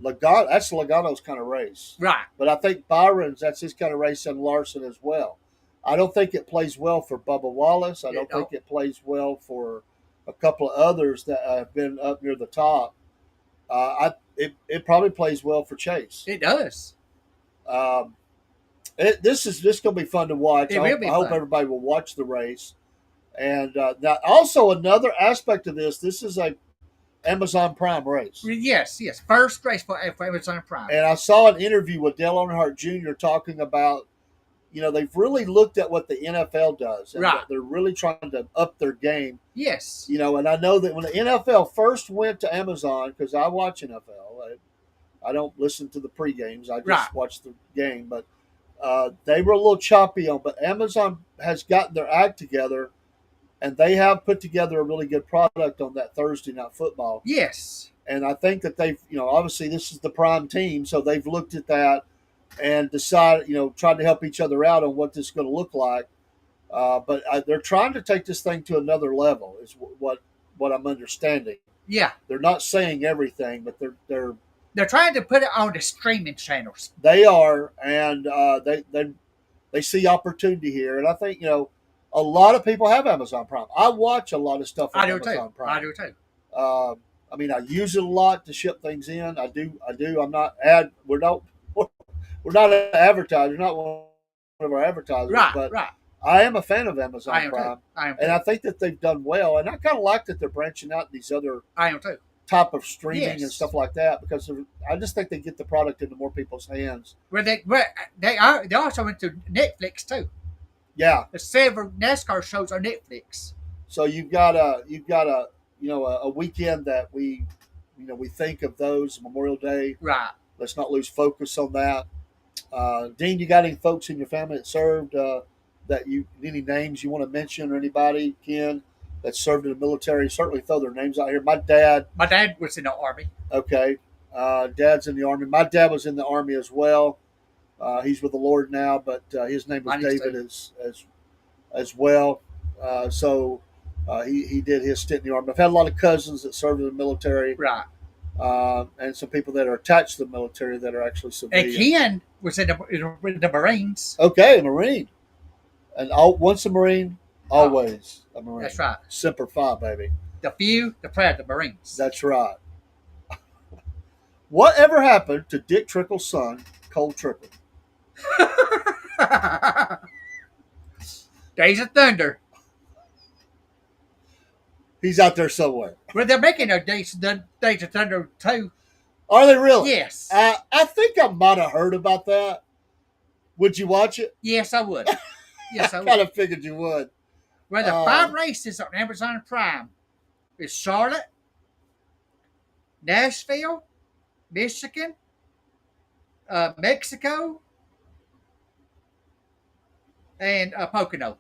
Speaker 2: that's Logano's kind of race.
Speaker 3: Right.
Speaker 2: But I think Byron's, that's his kind of race, and Larson as well. I don't think it plays well for Bubba Wallace. I don't think it plays well for a couple of others that have been up near the top. It probably plays well for Chase.
Speaker 3: It does.
Speaker 2: This is going to be fun to watch. I hope everybody will watch the race. And now also another aspect of this is a Amazon Prime race.
Speaker 3: Yes. First race for Amazon Prime.
Speaker 2: And I saw an interview with Dale Earnhardt Jr. talking about, they've really looked at what the NFL does. And they're really trying to up their game.
Speaker 3: Yes.
Speaker 2: And I know that when the NFL first went to Amazon, because I watch NFL, I don't listen to the pre-games. I just watch the game. But they were a little choppy on. But Amazon has gotten their act together. And they have put together a really good product on that Thursday Night Football.
Speaker 3: Yes.
Speaker 2: And I think that they've, obviously this is the prime team, so they've looked at that and decided, tried to help each other out on what this is going to look like. But they're trying to take this thing to another level, is what I'm understanding.
Speaker 3: Yeah.
Speaker 2: They're not saying everything, but
Speaker 3: they're trying to put it on the streaming channels.
Speaker 2: They are, and they see opportunity here, and I think a lot of people have Amazon Prime. I watch a lot of stuff on Amazon Prime.
Speaker 3: I do too.
Speaker 2: I use it a lot to ship things in. I do. I'm not we're not an advertiser. We're not one of our advertisers. But I am a fan of Amazon Prime.
Speaker 3: I am too.
Speaker 2: And I think that they've done well. And I kind of like that they're branching out these other type of streaming and stuff like that, because I just think they get the product into more people's hands.
Speaker 3: They also went to Netflix too.
Speaker 2: Yeah,
Speaker 3: the several NASCAR shows on Netflix.
Speaker 2: So you've got a weekend that we think of those, Memorial Day.
Speaker 3: Right.
Speaker 2: Let's not lose focus on that. Dean, you got any folks in your family that served any names you want to mention or anybody, Ken, that served in the military? Certainly throw their names out here. My dad
Speaker 3: was in the Army.
Speaker 2: Okay. Dad's in the Army. My dad was in the Army as well. He's with the Lord now, but his name was David as well. He did his stint in the Army. I've had a lot of cousins that served in the military.
Speaker 3: Right.
Speaker 2: And some people that are attached to the military that are actually civilian.
Speaker 3: And Ken was in the Marines.
Speaker 2: Okay, a Marine. And once a Marine, always a Marine.
Speaker 3: That's right.
Speaker 2: Semper Fi, baby.
Speaker 3: The few, the proud, the Marines.
Speaker 2: That's right. Whatever happened to Dick Trickle's son, Cole Trickle?
Speaker 3: Days of Thunder.
Speaker 2: He's out there somewhere.
Speaker 3: Well, they're making a Days of Thunder too.
Speaker 2: Are they really?
Speaker 3: Yes.
Speaker 2: I think I might have heard about that. Would you watch it?
Speaker 3: Yes, I would. Yes, I would.
Speaker 2: Kind of figured you would.
Speaker 3: Well, the 5 races on Amazon Prime is Charlotte, Nashville, Michigan, Mexico, and Pocono.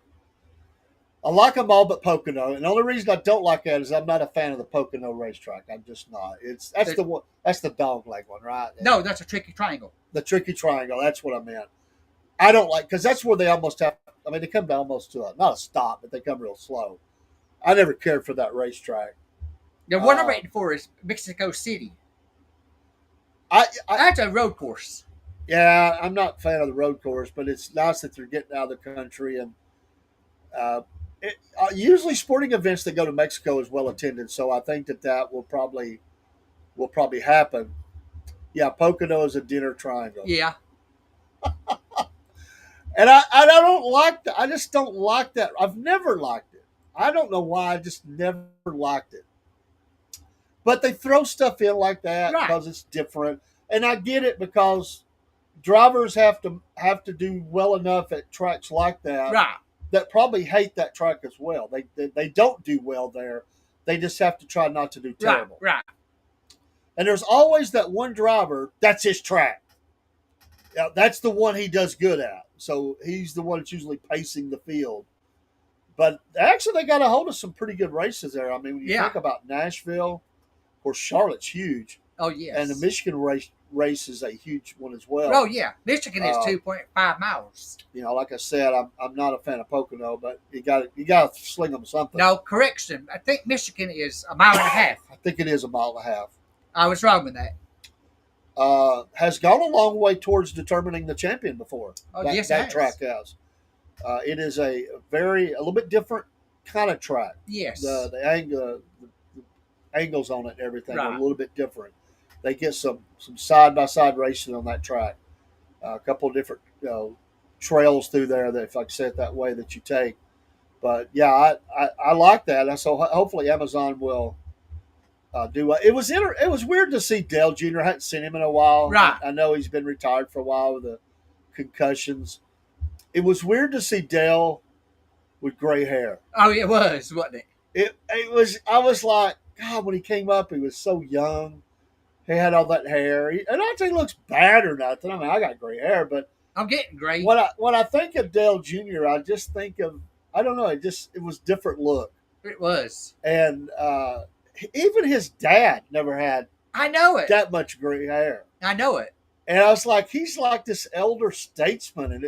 Speaker 2: I like them all but Pocono, and the only reason I don't like that is I'm not a fan of the Pocono racetrack. I'm just not. That's the dog leg one, right?
Speaker 3: No, that's a tricky triangle.
Speaker 2: The tricky triangle. That's what I meant. I don't like because that's where they almost have. I mean, they come down almost to not a stop, but they come real slow. I never cared for that racetrack.
Speaker 3: The one I'm waiting for is Mexico City. That's a road course.
Speaker 2: Yeah, I'm not a fan of the road course, but it's nice that they're getting out of the country. And usually sporting events that go to Mexico is well attended, so I think that will probably happen. Yeah, Pocono is a dinner triangle.
Speaker 3: Yeah.
Speaker 2: And I don't like that. I just don't like that. I've never liked it. I don't know why. I just never liked it. But they throw stuff in like that because it's different, and I get it because drivers have to do well enough at tracks like that.
Speaker 3: Right.
Speaker 2: That probably hate that track as well. They don't do well there. They just have to try not to do terrible.
Speaker 3: Right.
Speaker 2: And there's always that one driver that's his track. Yeah, that's the one he does good at. So he's the one that's usually pacing the field. But actually, they got a hold of some pretty good races there. I mean, when you think about Nashville, of course, Charlotte's huge.
Speaker 3: Oh, yes.
Speaker 2: And the Michigan race is a huge one as well.
Speaker 3: Oh, yeah. Michigan is 2.5 miles.
Speaker 2: You know, like I said, I'm not a fan of Pocono, but you got to sling them something.
Speaker 3: No, correction. I think Michigan is a mile and a half.
Speaker 2: I think it is a mile and a half.
Speaker 3: I was wrong with that.
Speaker 2: Has gone a long way towards determining the champion before.
Speaker 3: Oh,
Speaker 2: yes, that track has. It is a little bit different kind of track.
Speaker 3: Yes.
Speaker 2: The angles on it and everything are a little bit different. They get some side-by-side racing on that track. A couple of different trails through there that, if I can say it that way, that you take. But, yeah, I like that. And so hopefully Amazon will do it. It was weird to see Dale Jr. I hadn't seen him in a while.
Speaker 3: Right.
Speaker 2: I know he's been retired for a while with the concussions. It was weird to see Dale with gray hair.
Speaker 3: Oh, it was, wasn't it?
Speaker 2: It was. I was like, God, when he came up, he was so young. He had all that hair. And I don't think he looks bad or nothing. I mean, I got gray hair, but
Speaker 3: I'm getting gray.
Speaker 2: When I think of Dale Jr., I just think of, I don't know, it was different look.
Speaker 3: It was.
Speaker 2: And even his dad never had that much gray hair.
Speaker 3: I know it.
Speaker 2: And I was like, he's like this elder statesman. And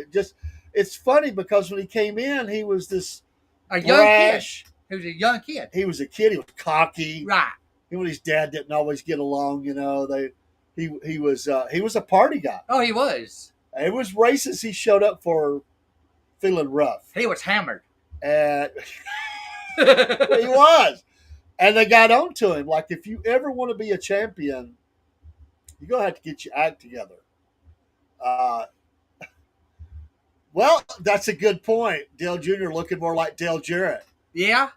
Speaker 2: it's funny because when he came in, he was this
Speaker 3: young kid. He was a young kid.
Speaker 2: He was a kid. He was cocky.
Speaker 3: Right.
Speaker 2: Him and his dad didn't always get along, you know. He was a party guy.
Speaker 3: Oh, he was.
Speaker 2: It was races he showed up for feeling rough.
Speaker 3: He was hammered.
Speaker 2: And he was. And they got on to him. Like, if you ever want to be a champion, you're going to have to get your act together. Well, that's a good point. Dale Jr. looking more like Dale Jarrett.
Speaker 3: Yeah.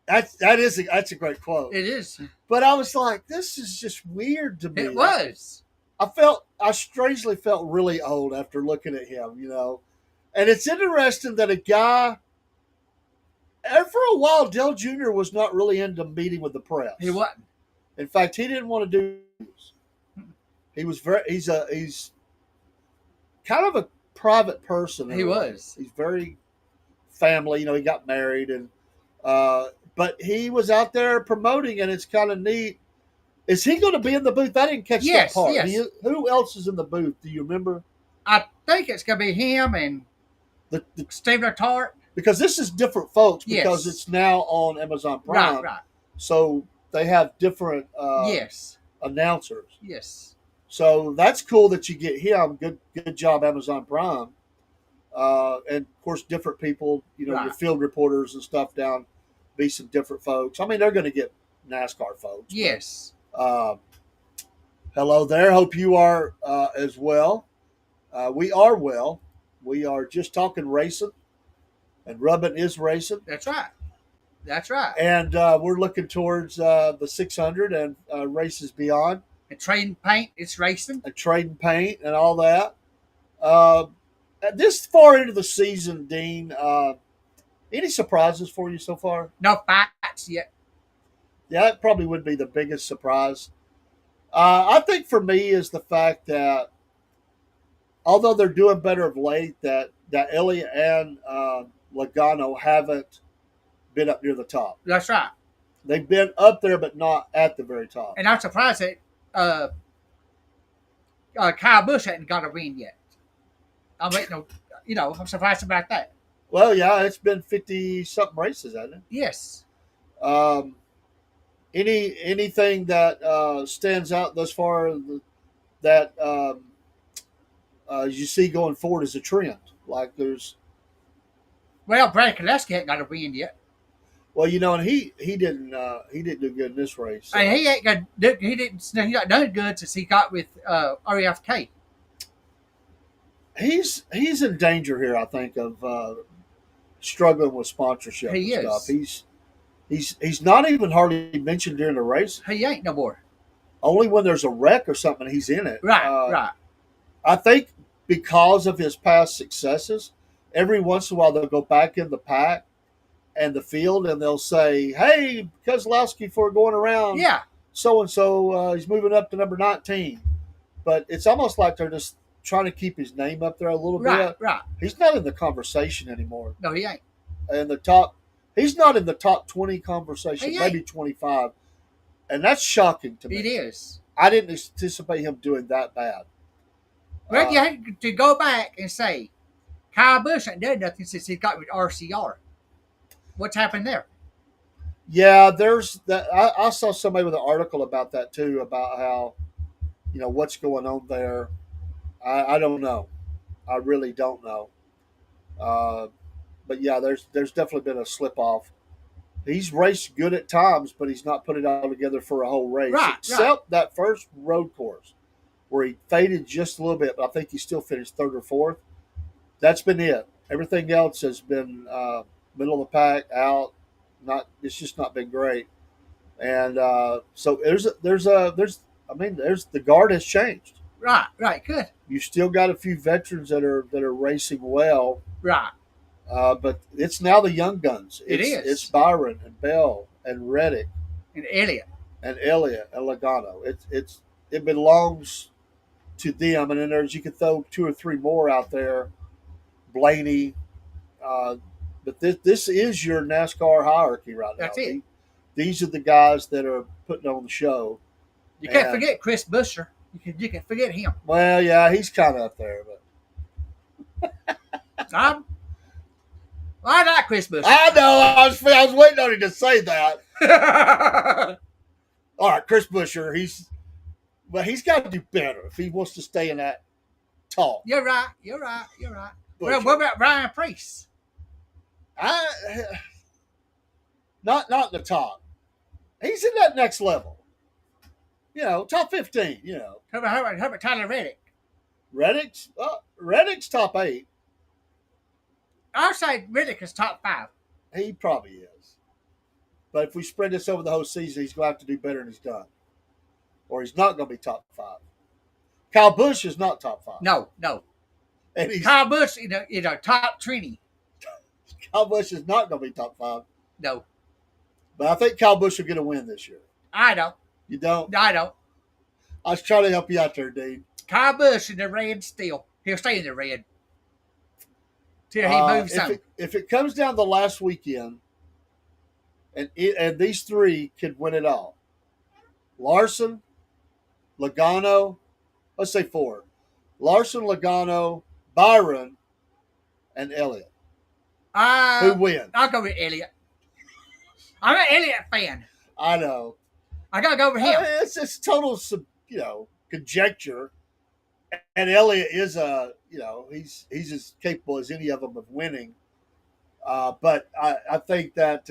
Speaker 2: That's a great quote.
Speaker 3: It is.
Speaker 2: But I was like, this is just weird to me.
Speaker 3: It was.
Speaker 2: I strangely felt really old after looking at him, you know. And it's interesting that a guy, and for a while, Dale Jr. was not really into meeting with the press.
Speaker 3: He wasn't.
Speaker 2: In fact, he didn't want to do this. He's kind of a private person.
Speaker 3: He was.
Speaker 2: He's very family. He got married, and but he was out there promoting, and it's kind of neat. Is he going to be in the booth? I didn't catch that part.
Speaker 3: Yes.
Speaker 2: Who else is in the booth? Do you remember?
Speaker 3: I think it's going to be him and
Speaker 2: The
Speaker 3: Steve Tart.
Speaker 2: because this is different folks because
Speaker 3: Yes.
Speaker 2: it's now on Amazon Prime.
Speaker 3: Right.
Speaker 2: So they have different
Speaker 3: Yes.
Speaker 2: announcers.
Speaker 3: Yes.
Speaker 2: So that's cool that you get him. Good job, Amazon Prime. And of course, different people. Your
Speaker 3: Right.
Speaker 2: field reporters and stuff down. Be some different folks. I mean, they're going to get NASCAR folks.
Speaker 3: Yes.
Speaker 2: Hello there. Hope you are as well. We are well. We are just talking racing, and Rubbin is racing.
Speaker 3: That's right. That's right.
Speaker 2: And we're looking towards the 600 and races beyond.
Speaker 3: And trading paint, it's racing.
Speaker 2: And trading paint and all that. This far into the season, Dean, any surprises for you so far?
Speaker 3: No fights yet.
Speaker 2: Yeah, that probably would be the biggest surprise. I think for me is the fact that although they're doing better of late, that Elliott and Logano haven't been up near the top.
Speaker 3: That's right.
Speaker 2: They've been up there, but not at the very top.
Speaker 3: And I'm surprised that Kyle Busch hadn't got a win yet. I'm waiting. I'm surprised about that.
Speaker 2: Well, yeah, it's been 50-something races, hasn't it?
Speaker 3: Yes.
Speaker 2: Anything that stands out thus far that you see going forward as a trend? Like there's.
Speaker 3: Well, Brad Keselowski hadn't got a win yet.
Speaker 2: Well, and he didn't do good in this race. So.
Speaker 3: And he got done good since he got with RFK.
Speaker 2: He's in danger here, I think, of struggling with sponsorship.
Speaker 3: He
Speaker 2: and
Speaker 3: is.
Speaker 2: Stuff. He's not even hardly mentioned during the race.
Speaker 3: He ain't no more.
Speaker 2: Only when there's a wreck or something, he's in it.
Speaker 3: Right.
Speaker 2: I think because of his past successes, every once in a while they'll go back in the pack and the field, and they'll say, "Hey, Keselowski for going around.
Speaker 3: Yeah.
Speaker 2: So and so, he's moving up to number 19." But it's almost like they're just trying to keep his name up there a little bit.
Speaker 3: Right.
Speaker 2: He's not in the conversation anymore.
Speaker 3: No, he ain't.
Speaker 2: He's not in the top 20 conversation, maybe 25. And that's shocking to me.
Speaker 3: It is.
Speaker 2: I didn't anticipate him doing that bad.
Speaker 3: Well, you had to go back and say, Kyle Busch ain't done nothing since he got with RCR. What's happened there?
Speaker 2: Yeah, there's that. I saw somebody with an article about that too, about how, what's going on there. I don't know. I really don't know. But yeah, there's definitely been a slip off. He's raced good at times, but he's not put it all together for a whole race. Except that first road course where he faded just a little bit, but I think he still finished third or fourth. That's been it. Everything else has been middle of the pack, out. It's just not been great. And so the guard has changed.
Speaker 3: Right, good.
Speaker 2: You still got a few veterans that are racing well.
Speaker 3: Right.
Speaker 2: But it's now the young guns.
Speaker 3: It's
Speaker 2: Byron and Bell and Reddick
Speaker 3: and Elliott
Speaker 2: and Logano. It belongs to them. And then you could throw 2 or 3 more out there. Blaney. But this is your NASCAR hierarchy right now.
Speaker 3: That's it.
Speaker 2: These are the guys that are putting on the show.
Speaker 3: You can't forget Chris Buescher. You can forget him.
Speaker 2: Well, yeah, he's kind of up there, but
Speaker 3: I like Chris Buescher.
Speaker 2: I know. I was waiting on him to say that. All right, Chris Buescher. He's got to do better if he wants to stay in that talk.
Speaker 3: You're right. Well, what about Ryan Preece?
Speaker 2: Not in the top. He's in that next level. Top 15.
Speaker 3: How about Tyler Reddick?
Speaker 2: Reddick's top 8.
Speaker 3: I'll say Reddick is top 5.
Speaker 2: He probably is. But if we spread this over the whole season, he's going to have to do better than he's done. Or he's not going to be top 5. Kyle Busch is not top 5.
Speaker 3: No. And Kyle Busch, top 20.
Speaker 2: Kyle Busch is not going to be top 5.
Speaker 3: No.
Speaker 2: But I think Kyle Busch will get a win this year.
Speaker 3: I don't.
Speaker 2: You don't?
Speaker 3: I don't.
Speaker 2: I was trying to help you out there, Dean.
Speaker 3: Kyle Busch in the red still. He'll stay in the red. till he moves on.
Speaker 2: If it comes down to the last weekend, and these three could win it all, Larson, Logano, let's say four, Larson, Logano, Byron, and Elliott. Who wins?
Speaker 3: I'll go with Elliott. I'm an Elliott fan.
Speaker 2: I know.
Speaker 3: I gotta go with him.
Speaker 2: It's just total, conjecture. And Elliott is he's as capable as any of them of winning. But I think that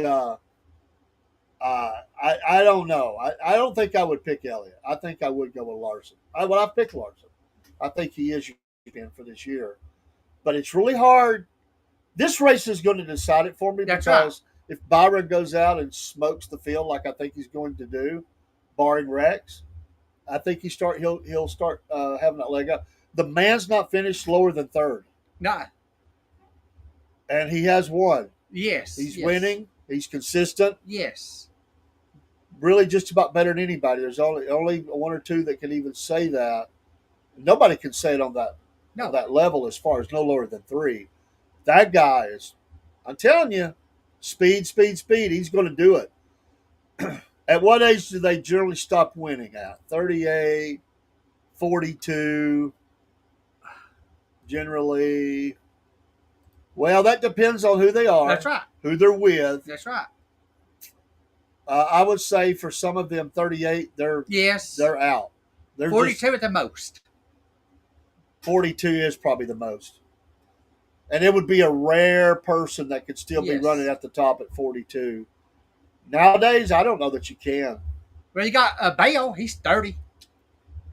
Speaker 2: I don't know. I don't think I would pick Elliott. I think I would go with Larson. I pick Larson. I think he is champion for this year. But it's really hard. This race is going to decide it for me because if Byron goes out and smokes the field like I think he's going to do, barring wrecks, I think he'll start having that leg up. The man's not finished lower than third.
Speaker 3: No.
Speaker 2: And he has won.
Speaker 3: Yes.
Speaker 2: He's winning. He's consistent.
Speaker 3: Yes.
Speaker 2: Really just about better than anybody. There's only one or two that can even say that. Nobody can say it on that level as far as no lower than three. That guy is, I'm telling you, speed. He's going to do it. At what age do they generally stop winning at? 38, 42, generally. Well, that depends on who they are.
Speaker 3: That's right.
Speaker 2: Who they're with.
Speaker 3: That's right.
Speaker 2: I would say for some of them, 38, they're out. They're
Speaker 3: 42 at the most.
Speaker 2: 42 is probably the most. And it would be a rare person that could still be running at the top at 42. Nowadays, I don't know that you can.
Speaker 3: Well, you got Bale. He's 30.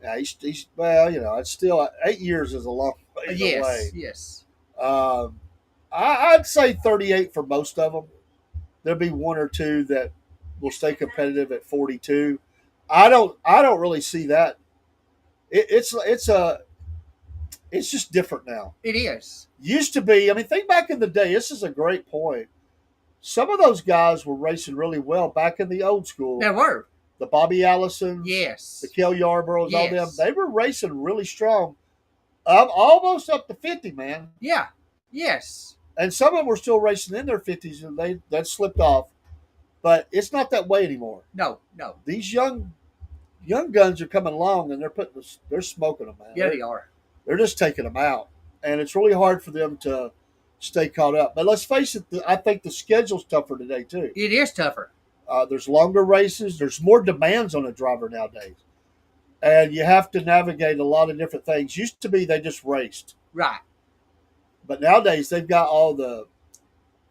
Speaker 2: Yeah, he's it's still 8 years is a long way away.
Speaker 3: Yes.
Speaker 2: I'd say 38 for most of them. There'll be one or two that will stay competitive at 42. I don't really see that. It's just different now.
Speaker 3: It is.
Speaker 2: Used to be. I mean, think back in the day. This is a great point. Some of those guys were racing really well back in the old school.
Speaker 3: They were.
Speaker 2: The Bobby Allisons.
Speaker 3: Yes.
Speaker 2: The Kel Yarboroughs, all them. They were racing really strong. Almost up to 50, man.
Speaker 3: Yeah. Yes.
Speaker 2: And some of them were still racing in their 50s, and that slipped off. But it's not that way anymore.
Speaker 3: No.
Speaker 2: These young guns are coming along, and they're smoking them, man.
Speaker 3: Yeah, they are.
Speaker 2: They're just taking them out, and it's really hard for them to stay caught up. But let's face it, I think the schedule's tougher today too.
Speaker 3: It is tougher.
Speaker 2: There's longer races. There's more demands on a driver nowadays, and you have to navigate a lot of different things. Used to be they just raced,
Speaker 3: right?
Speaker 2: But nowadays they've got all the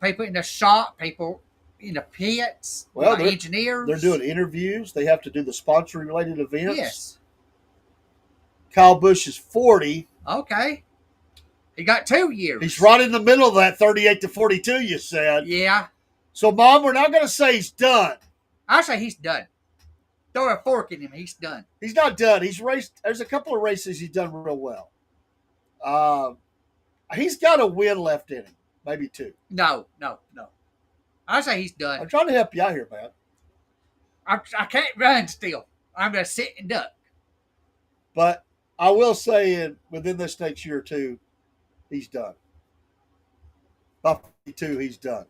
Speaker 3: people in the shop, people in the pits, engineers.
Speaker 2: They're doing interviews. They have to do the sponsor-related events.
Speaker 3: Yes.
Speaker 2: Kyle Busch is 40.
Speaker 3: Okay. He got 2 years.
Speaker 2: He's right in the middle of that 38 to 42, you said.
Speaker 3: Yeah.
Speaker 2: So, Mom, we're not going to say he's done.
Speaker 3: I say he's done. Throw a fork in him. He's done.
Speaker 2: He's not done. He's raced. There's a couple of races he's done real well. He's got a win left in him. Maybe two.
Speaker 3: No. I say he's done.
Speaker 2: I'm trying to help you out here, man.
Speaker 3: I can't run still. I'm going to sit and duck.
Speaker 2: But I will say within this next year or two, he's done. By 52, he's done.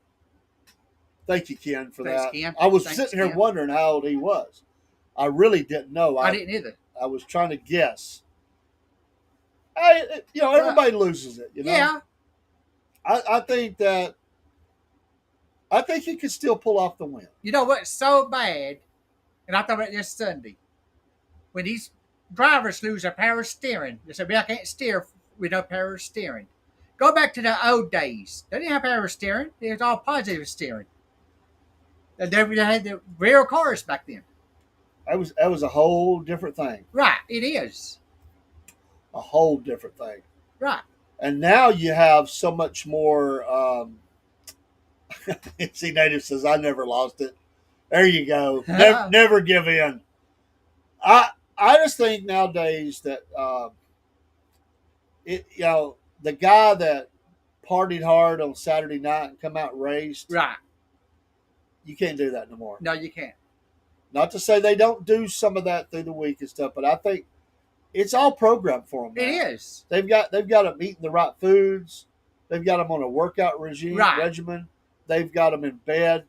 Speaker 2: Thank you, Ken, for that.
Speaker 3: Ken.
Speaker 2: I was sitting here wondering how old he was. I really didn't know.
Speaker 3: I didn't either.
Speaker 2: I was trying to guess. Everybody loses it,
Speaker 3: Yeah.
Speaker 2: I think he could still pull off the win.
Speaker 3: You know what's so bad, and I thought about this Sunday, when these drivers lose their power steering, they say, well, I can't steer with no power steering. Go back to the old days. They didn't have power steering. It was all positive steering. They had the real cars back then.
Speaker 2: That was a whole different thing.
Speaker 3: Right, it is.
Speaker 2: A whole different thing.
Speaker 3: Right.
Speaker 2: And now you have so much more. See, Native says, I never lost it. There you go. Never give in. I just think nowadays that the guy that partied hard on Saturday night and come out and raced,
Speaker 3: right? You
Speaker 2: can't do that no more.
Speaker 3: No, you can't.
Speaker 2: Not to say they don't do some of that through the week and stuff, but I think it's all programmed for them.
Speaker 3: It is.
Speaker 2: They've got them eating the right foods. They've got them on a workout regimen. They've got them in bed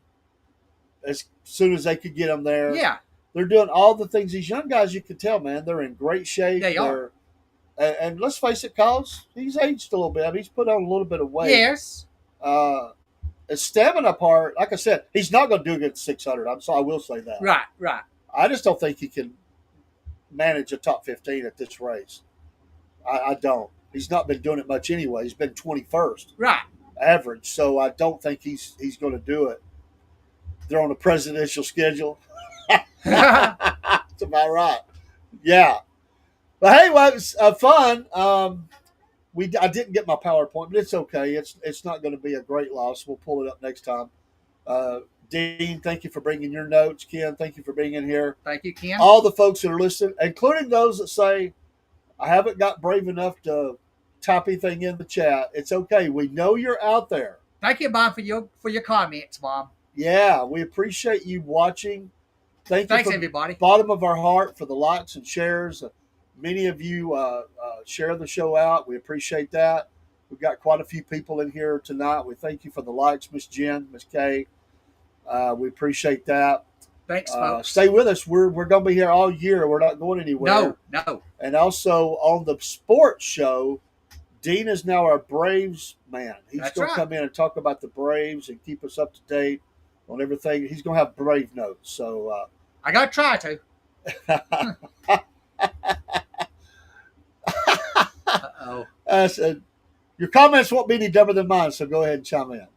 Speaker 2: as soon as they could get them there.
Speaker 3: Yeah.
Speaker 2: They're doing all the things. These young guys, you can tell, man, they're in great shape.
Speaker 3: They are.
Speaker 2: And let's face it, Cause he's aged a little bit. I mean, he's put on a little bit of weight.
Speaker 3: Yes.
Speaker 2: His stamina part, like I said, he's not going to do against 600. I will say that.
Speaker 3: Right.
Speaker 2: I just don't think he can manage a top 15 at this race. I don't. He's not been doing it much anyway. He's been 21st.
Speaker 3: Right.
Speaker 2: Average. So I don't think he's going to do it. They're on a presidential schedule. That's about right. Yeah. But hey, well, it was fun. I didn't get my PowerPoint, but it's okay. It's not going to be a great loss. We'll pull it up next time. Dean, thank you for bringing your notes. Ken, thank you for being in here.
Speaker 3: Thank you, Ken.
Speaker 2: All the folks that are listening, including those that say, I haven't got brave enough to type anything in the chat. It's okay. We know you're out there.
Speaker 3: Thank you, Mom, for your comments, Mom.
Speaker 2: Yeah, we appreciate you watching. Thanks,
Speaker 3: everybody.
Speaker 2: Bottom of our heart for the likes and shares. Many of you share the show out. We appreciate that. We've got quite a few people in here tonight. We thank you for the likes, Miss Jen, Miss Kay. We appreciate that.
Speaker 3: Thanks, folks.
Speaker 2: Stay with us. We're going to be here all year. We're not going anywhere.
Speaker 3: No.
Speaker 2: And also on the sports show, Dean is now our Braves man. He's going to come in and talk about the Braves and keep us up to date on everything. He's going to have Brave notes. So
Speaker 3: I got to try to.
Speaker 2: Uh-oh. Your comments won't be any dumber than mine, so go ahead and chime in.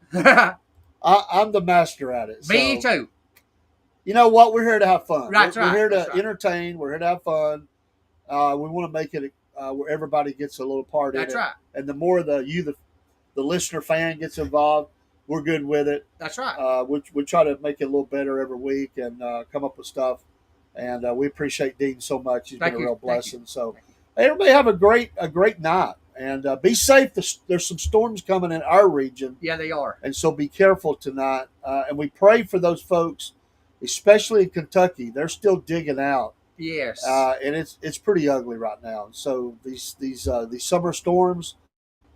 Speaker 2: I'm the master at it.
Speaker 3: Me too.
Speaker 2: You know what? We're here to have fun.
Speaker 3: We're
Speaker 2: here to entertain. We're here to have fun. We want to make it where everybody gets a little part in it.
Speaker 3: That's right.
Speaker 2: And the more the listener fan gets involved, we're good with it.
Speaker 3: That's right.
Speaker 2: We try to make it a little better every week and come up with stuff. And we appreciate Dean so much. He's been a real blessing. So everybody have a great night. And be safe. There's some storms coming in our region.
Speaker 3: Yeah, they are.
Speaker 2: And so be careful tonight. And we pray for those folks, especially in Kentucky. They're still digging out.
Speaker 3: Yes.
Speaker 2: And it's pretty ugly right now. So these summer storms,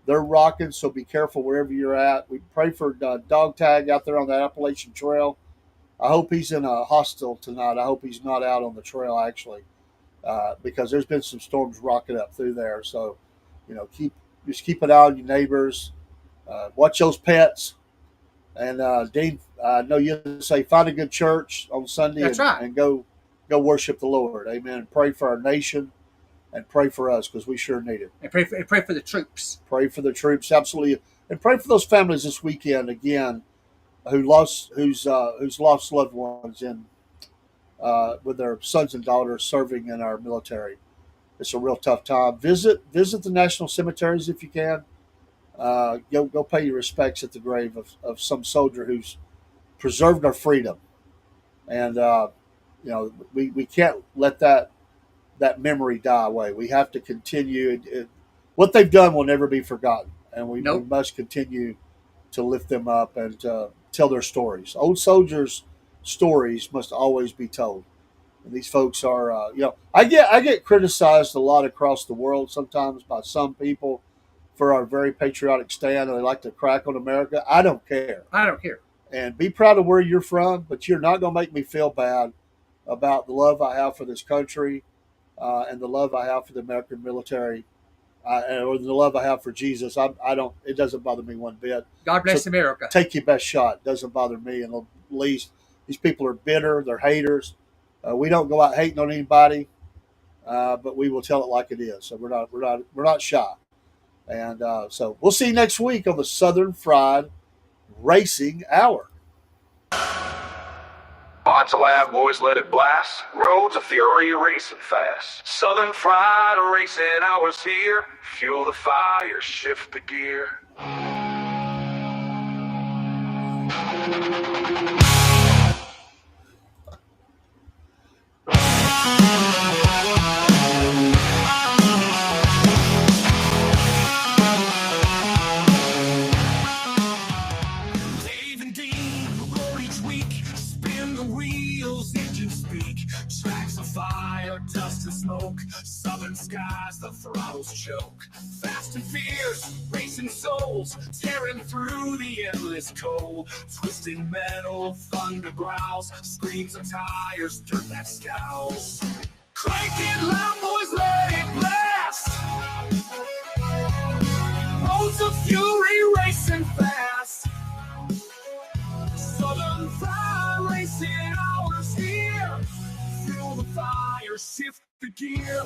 Speaker 2: they're rocking. So be careful wherever you're at. We pray for Dog Tag out there on the Appalachian Trail. I hope he's in a hostel tonight. I hope he's not out on the trail actually, because there's been some storms rocking up through there. So, keep an eye on your neighbors. Watch those pets. And Dean, I know you say find a good church on Sunday.
Speaker 3: That's right.
Speaker 2: And go worship the Lord. Amen. And pray for our nation and pray for us because we sure need it.
Speaker 3: And pray for the troops.
Speaker 2: Pray for the troops, absolutely. And pray for those families this weekend again who's lost loved ones in with their sons and daughters serving in our military. It's a real tough time. Visit the national cemeteries if you can. Go pay your respects at the grave of some soldier who's preserved our freedom. And we can't let that memory die away. We have to continue. What they've done will never be forgotten, and we must continue to lift them up and tell their stories. Old soldiers' stories must always be told. And these folks are, I get criticized a lot across the world sometimes by some people for our very patriotic stand, and they like to crack on America. I don't care. And be proud of where you're from, but you're not going to make me feel bad about the love I have for this country and the love I have for the American military or the love I have for Jesus. It doesn't bother me one bit.
Speaker 3: God bless America.
Speaker 2: Take your best shot. It doesn't bother me in the least. These people are bitter. They're haters. We don't go out hating on anybody, but we will tell it like it is. So we're not shy. And so we'll see you next week on the Southern Fried Racing Hour.
Speaker 1: Odds lab, boys, let it blast. Roads of fury racing fast. Southern Fried Racing Hours here. Fuel the fire, shift the gear. Tracks of fire, dust and smoke, southern sky. skies, the throttles choke. Fast and fierce, racing souls, tearing through the endless cold. Twisting metal, thunder growls, screams of tires, dirt that scowls. Cranking loud, boys, let it blast. Roads of fury racing fast. Southern fire racing hours here. Feel the fire, shift the gear.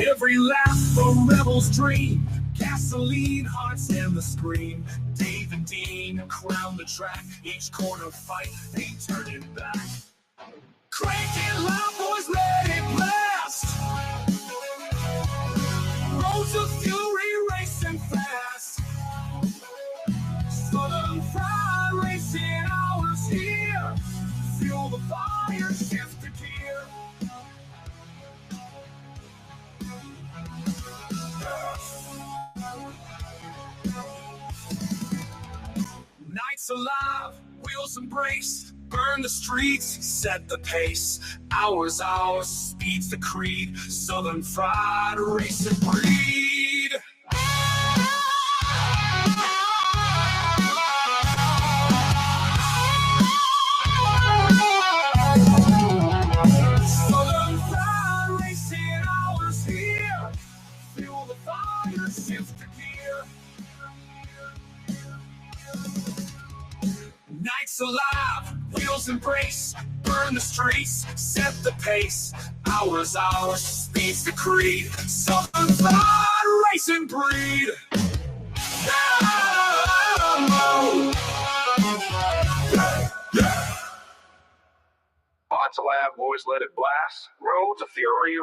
Speaker 1: Every lap a rebel's dream. Gasoline, hearts, and the scream. Dave and Dean crown the track. Each corner fight, ain't turning back. Cranking loud, boys, let it blast. Roads of fury racing fast. Southern fire racing hours here. Feel the fire, shift the gear. Nights alive, wheels embrace, burn the streets, set the pace. Hours, speed's the creed. Southern fried racing breed. Southern fried racing hours here. Feel the fire, shift the gear. Nights alive, wheels embrace, burn the streets, set the pace. Hours, speed's the creed. Southern fried racing breed.
Speaker 11: Lots of loud, boys, let it blast. Roads of fury.